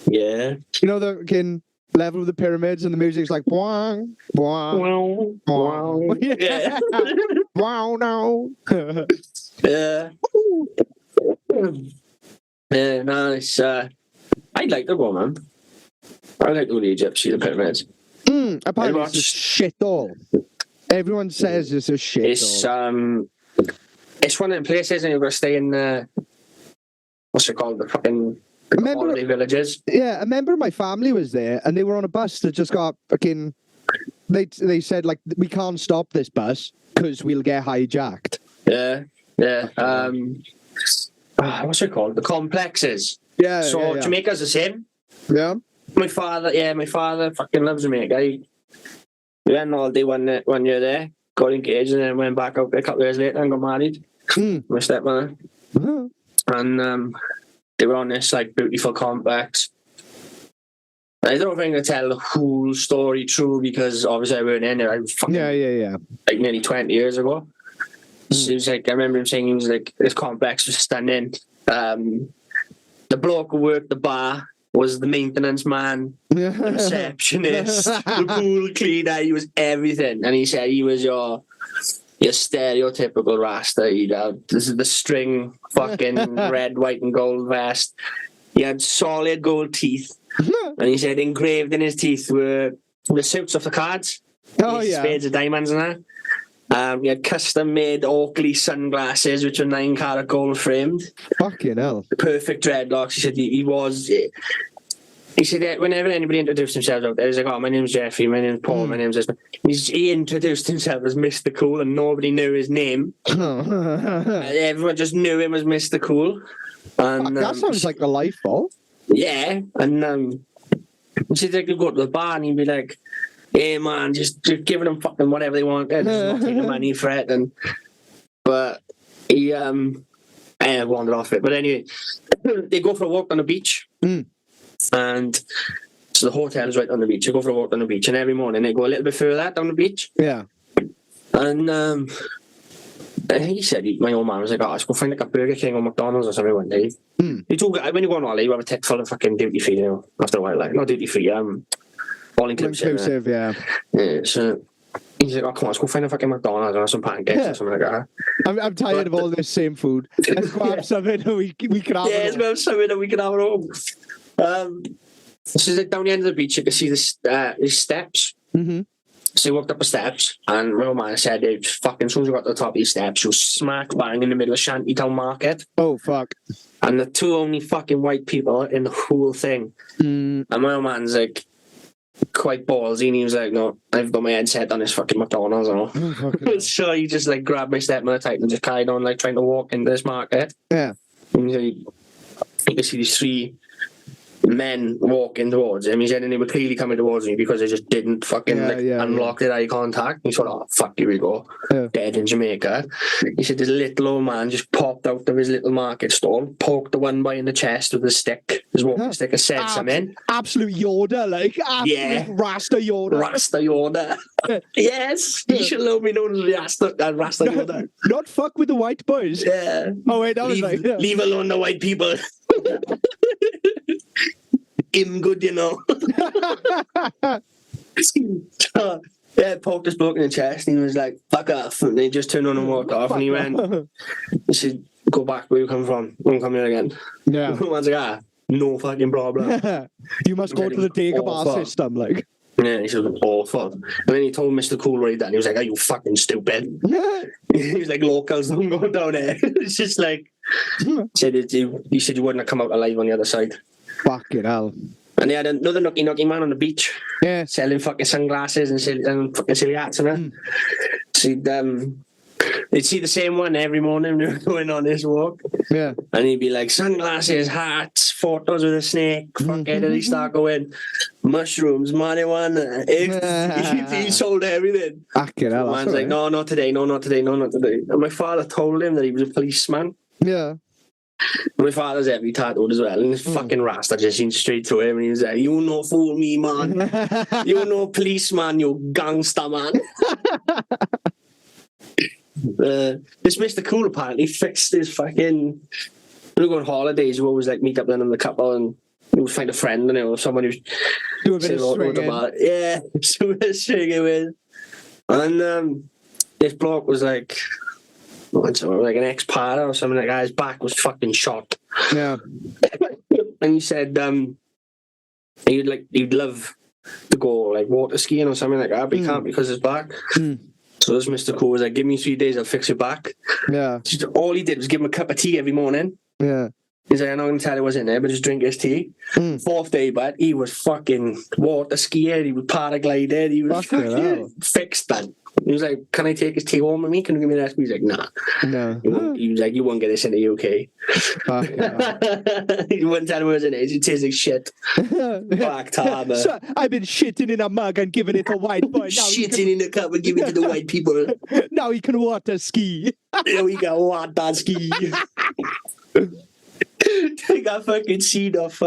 Yeah. You know the fucking level of the pyramids and the music's like, boing, boing, boing. Yeah. Wow, no. Yeah. Yeah, nice. I'd like to go, man. I'd like to go to Egypt, see the pyramids. Apparently it's a shit all. Everyone says it's a shit all. It's one of the places and you're going to stay in, what's it called, the fucking holiday villages. Yeah, a member of my family was there and they were on a bus that just got fucking... They said, like, we can't stop this bus because we'll get hijacked. Yeah. What's it called? The complexes. Yeah. So Jamaica's the same. Yeah. My father fucking loves Jamaica. We went all day one year there, got engaged, and then went back out a couple of years later and got married. My stepmother. And they were on this like beautiful complex. I don't think I tell the whole story true because obviously I weren't in it. I was fucking like nearly 20 years ago. So it was like, I remember him saying he was like, this complex was stunning. The bloke who worked the bar was the maintenance man, the receptionist, the pool cleaner. He was everything. And he said he was your stereotypical Rasta. This is the string fucking red, white and gold vest. He had solid gold teeth. And he said engraved in his teeth were the suits of the cards. Spades of diamonds and that. He had custom-made Oakley sunglasses, which were 9-carat gold framed. Fucking hell. Perfect dreadlocks. He said he said that whenever anybody introduced themselves out there, he's like, oh, my name's Jeffrey, my name's Paul, my name's this. He introduced himself as Mr. Cool and nobody knew his name. Everyone just knew him as Mr. Cool. And, that sounds like the life, though. Yeah. And he said they could go to the bar and he'd be like, hey man, just giving them fucking whatever they want, just not taking money for it. But he I wandered off it. But anyway, they go for a walk on the beach. And so the hotel is right on the beach. They go for a walk on the beach, and every morning they go a little bit further down the beach. Yeah. And I think he said, my old man was like, oh, let's go find like a Burger King or McDonald's or something one day. He told when you go on holiday, you have a tick full of fucking duty free, you know, after a while, like, not duty free, all inclusive. Yeah, so he's like, oh, come on, let's go find a fucking McDonald's or some pancakes or something like that. I'm tired of all this same food. Let's go have something that we can have. Yeah, let's go have something that we can have at home. So like down the end of the beach, you can see these steps. So he walked up the steps, and my old man said, fucking, as soon as we got to the top of these steps, you were smack bang in the middle of Shantytown Market. Oh, fuck. And the two only fucking white people in the whole thing. And my old man's like, quite ballsy, and he was like, no, I've got my head set on this fucking McDonald's and all. So he just like grabbed my stepmother tight and just carried on like trying to walk into this market. Yeah. And you can see these three men walking towards him. He said, and they were clearly coming towards me because they just didn't fucking unlock their eye contact. And he thought, oh, fuck, here we go. Yeah. Dead in Jamaica. He said, this little old man just popped out of his little market stall, poked the one boy in the chest with a stick, his walking stick, and said something. Absolute Yoda, like. Absolute Rasta Yoda. Rasta Yoda. Yes. You should love me known as Rasta Yoda. Not fuck with the white boys. Yeah. Oh, wait, that was leave alone the white people. Him good, you know. Yeah, poked this bloke in the chest and he was like, fuck off. And he just turned on and walked off. And he went, he said, go back where you come from. Don't come here again. Yeah. The man's like, no fucking problem. You must go to the Dagobah system, like. Yeah, he said, awful. And then he told Mr. Cool right then, he was like, are you fucking stupid? He was like, locals don't go down there. It's just like, he said you wouldn't have come out alive on the other side. Fucking hell. And they had another nookie man on the beach. Yeah. Selling fucking sunglasses and fucking silly hats and that. So they'd see the same one every morning when they were going on this walk. Yeah. And he'd be like, sunglasses, hats, photos with a snake. Fuck it. And he'd start going, mushrooms, marijuana. He sold everything. Fucking hell. The man's like, no, not today, no, not today, no, not today. And my father told him that he was a policeman. Yeah. My father's heavy tattooed as well, and this fucking Rasta just seen straight through him, and he was like, you no fool me, man. You no policeman, you gangster, man. This Mr. Cool apparently fixed his fucking... We go on holidays, we always like meet up then in the couple, and we would find a friend, and or someone who's... Do a bit of stringing. Yeah, so we're stringing with. And this bloke was like... like an ex-partner or something like that. His back was fucking shot. Yeah. And he said he'd love to go like water skiing or something like that, but he can't because of his back. So this Mr. Cool was like, give me 3 days, I'll fix your back. Yeah. Just, all he did was give him a cup of tea every morning. Yeah. He's like, I'm not going to tell you what's in there, but just drink his tea. 4th day, but he was fucking water skiing, he was paragliding, he was fucking fixed, man. He was like, can I take his tea home with me? Can you give me that? He was like, nah. No. He was like, you won't get this in the UK. He wouldn't tell him what was in it. It tastes like shit. Black tar, man. So I've been shitting in a mug and giving it to white boy. Shitting in a cup and giving it to the white people. Now he can water ski. Now he can water ski. They got fucking scene of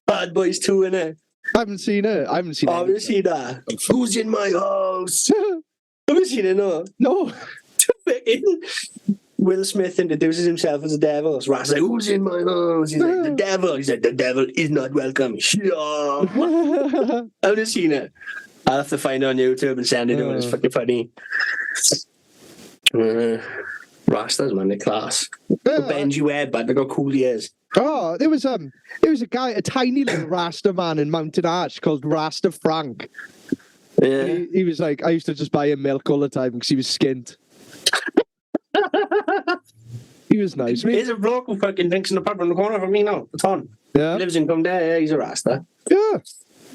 Bad Boys 2 in it. I haven't seen it. I haven't seen that. Who's in my house? Haven't seen it, no? No. Will Smith introduces himself as the devil. So Rasta like, who's in my house? He's like, the devil. He's like, the devil is not welcome. Shut up. I haven't seen it. I'll have to find it on YouTube and send it to him. It's fucking funny. Rastas, man, they're class. Benji Webb, but they got cool ears. Oh, there was a guy, a tiny little Rasta man in Mountain Arch called Rasta Frank. Yeah. He was like, I used to just buy him milk all the time because he was skint. He was nice. He's a bloke who fucking drinks in the pub on the corner from me now. It's on. Yeah. He lives in Cumdale. Yeah, he's a Rasta. Yeah.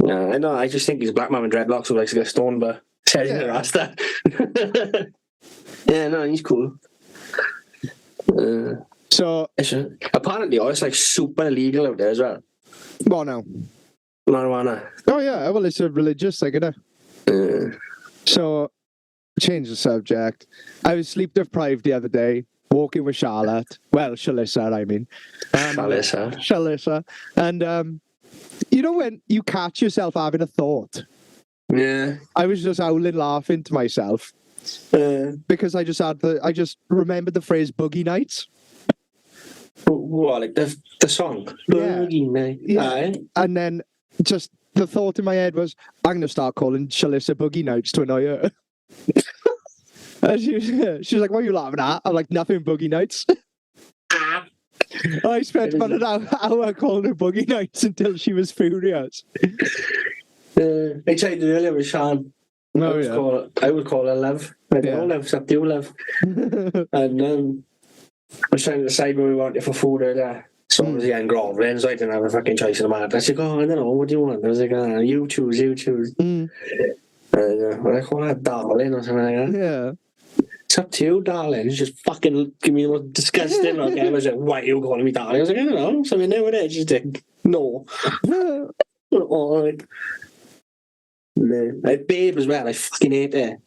Yeah, I know. I just think he's a black man with dreadlocks who likes to get stoned, but says he's a Rasta. Yeah, no, he's cool. So apparently, it's like super illegal out there as well. What now? Marijuana. Oh yeah, well it's a religious thing, isn't it? So, change the subject. I was sleep deprived the other day, walking with Charlotte. Well, Shalissa, I mean. Shalissa. And you know when you catch yourself having a thought? Yeah. I was just howling laughing to myself. Because I just remembered the phrase boogie nights. What, like the song? Boogie night. Yeah. And then just the thought in my head was, I'm going to start calling Shalissa boogie nights to annoy her. And she was like, what are you laughing at? I'm like, nothing, boogie nights. I spent about an hour calling her boogie nights until she was furious. I tried it earlier with Sean. I would call her love. I don't know, love's up to you, love. And I was trying to decide what we wanted for food earlier. So I was getting groveling, so I didn't have a fucking choice in the matter. I said, I don't know, what do you want? I was like, you choose. And I call her darling or something like that. Yeah. It's up to you, darling. It's just fucking give me the most disgusting look. I was like, why are you calling me darling? I was like, I don't know, something new with it, just think. No. Oh, like, no. Like babe as well. I fucking hate it.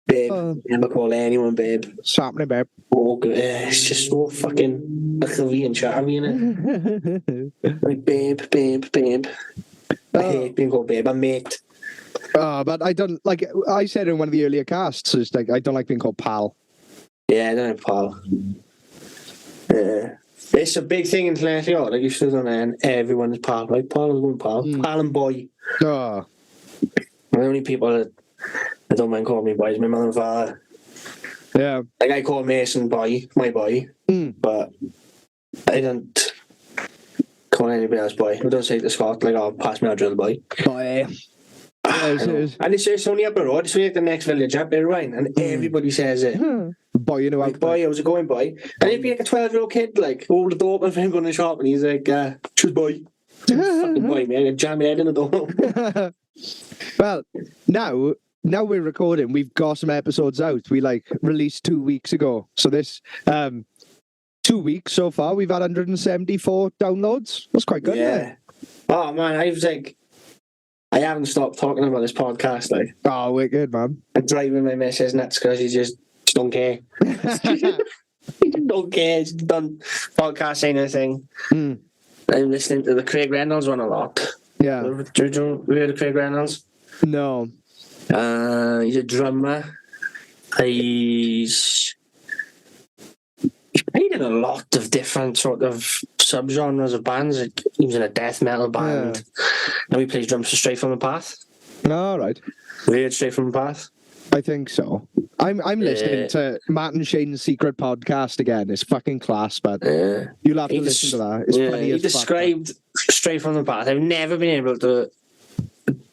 Babe. Never call anyone babe. What's happening, babe? Oh, good. It's just so fucking ugly and charmy, innit? Like babe. I hate being called babe. I'm mate. But I don't like. I said in one of the earlier casts, it's like I don't like being called pal. Yeah, I don't know, pal. It's a big thing in Llanelli, like you stood on there and everyone's pal. Like pal is one pal. Pal and boy. Oh. The only people that I don't mind calling me boy is my mother and father. Yeah. Like I call Mason boy, my boy. But I don't call anybody else boy. I don't say to Scott, like, oh, pass me our drill boy. Boy. And it's only up the road, it's only at the next village up there, right? And everybody says it. Boy, you know, Like, boy, how's it going, boy? And it'd be like a 12-year-old kid, like, hold the door open for him going to the shop, and he's like, choose boy. Fucking boy, man, and jam your head in the door. Well, now we're recording. We've got some episodes out. We released 2 weeks ago. So this 2 weeks so far, we've had 174 downloads. That's quite good, yeah. Oh man, I haven't stopped talking about this podcast. Like, oh, wicked, man. I'm driving my missus nuts because she just don't care. She just don't care. She's done podcast saying anything. I'm listening to the Craig Reynolds one a lot. Yeah. Do you hear the Craig Reynolds? No. He's a drummer. He's played in a lot of different sort of subgenres of bands. Like, he was in a death metal band. Now he plays drums for Straight From The Path. All right. Have you heard Straight From The Path? I think so. I'm listening to Matt and Shane's Secret podcast again. It's fucking class, but you'll have to listen to that. It's funny as he described Straight From The Path. I've never been able to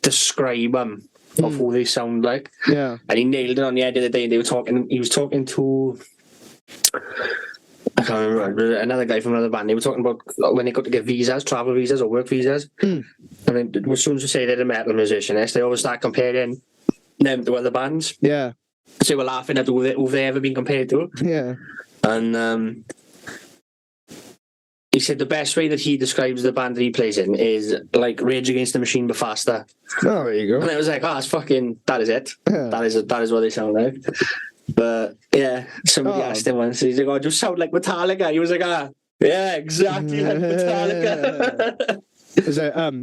describe them of who they sound like. Yeah. And he nailed it on the end of the day. He was talking to, I can't remember, another guy from another band. They were talking about when they got to get visas, travel visas or work visas. And then as soon as you say they're a metal musicianist, they always start comparing them to other bands. Yeah. So they were laughing at who they ever been compared to. Yeah. And he said the best way that he describes the band that he plays in is like Rage Against the Machine but faster. Oh, there you go. And I was like, that is it. Yeah. That is what they sound like. But yeah, somebody asked him once, he's like, oh, do you sound like Metallica? He was like, yeah, exactly like Metallica.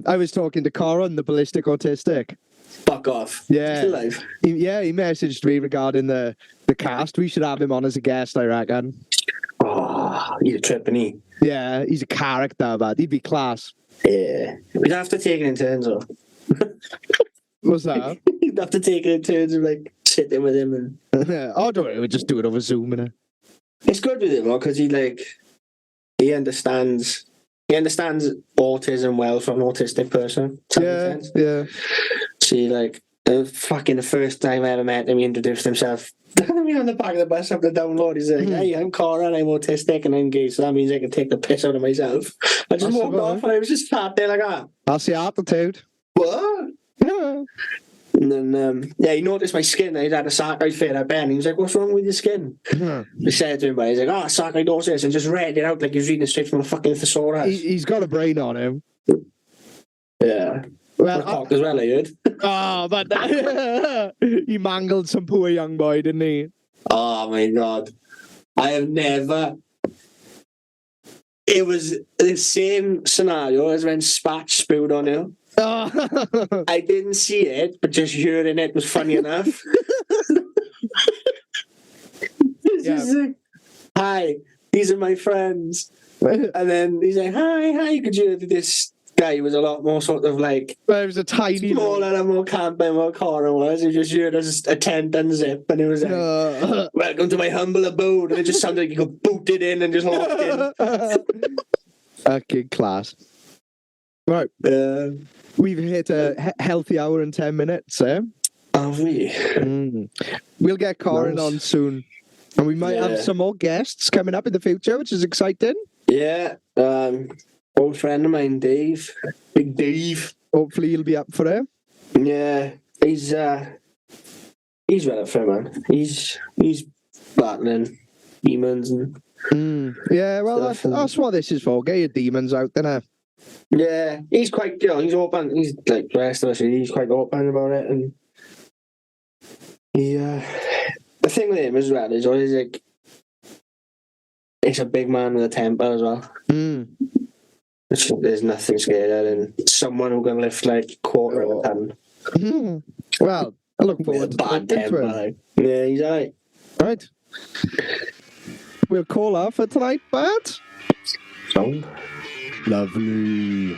I was talking to Corin, the Ballistic Autistic. Fuck off. Yeah. Still alive. He messaged me regarding the cast. We should have him on as a guest, I reckon. Oh, he's a trip, isn't he? Yeah, he's a character, but he'd be class. Yeah. We'd have to take it in turns, though. What's that? You'd have to take it in turns and like sit in with him and. Oh, don't worry, we'll just do it over Zoom, innit? It's good with him, though, because he understands autism well from an autistic person. Does that make sense? Yeah. See, the first time I ever met him, he introduced himself. Me on the back of the bus up the download. He's like, hey, I'm Cora and I'm autistic and I'm gay, so that means I can take the piss out of myself. I just walked off and I was just sat there like that. That's the attitude. What? Yeah. And then, he noticed my skin. He'd had a sarcoid fit at Ben. He was like, what's wrong with your skin? He said to him, he's like, sarcoidosis, and just read it out like he was reading it straight from a fucking thesaurus. He's got a brain on him. Yeah. Well, cock as well, I heard. Oh, but he mangled some poor young boy, didn't he? Oh, my God. I have never... It was the same scenario as when Spatch spewed on you. Oh. I didn't see it, but just hearing it was funny enough. Just like, hi, these are my friends. And then he's like, hi, could you do this? Guy was a lot more sort of like... Well, it was a tiny... Smaller and more camping, more Cora was. He just heard us a tent unzip and it was like, welcome to my humble abode. And it just sounded like you got booted in and just locked in. Okay, class. Right. We've hit a healthy hour and 10 minutes, eh? Have we? We'll get Corin on soon. And we might have some more guests coming up in the future, which is exciting. Yeah. Old friend of mine, Dave. Big Dave. Hopefully he'll be up for it. Yeah. He's well up for it, man. He's battling demons and... Yeah, well, that's what this is for. Get your demons out, innit? Yeah, he's quite, he's open. He's like the rest of us. He's quite open about it, and he. The thing with him as well is always like, he's a big man with a temper as well. There's nothing scarier than someone who can lift like a quarter of a ton. Well, I look forward to bad talking to temper. him. Like. Yeah, he's alright. Right. We'll call her for tonight, Bert. Sound. Lovely.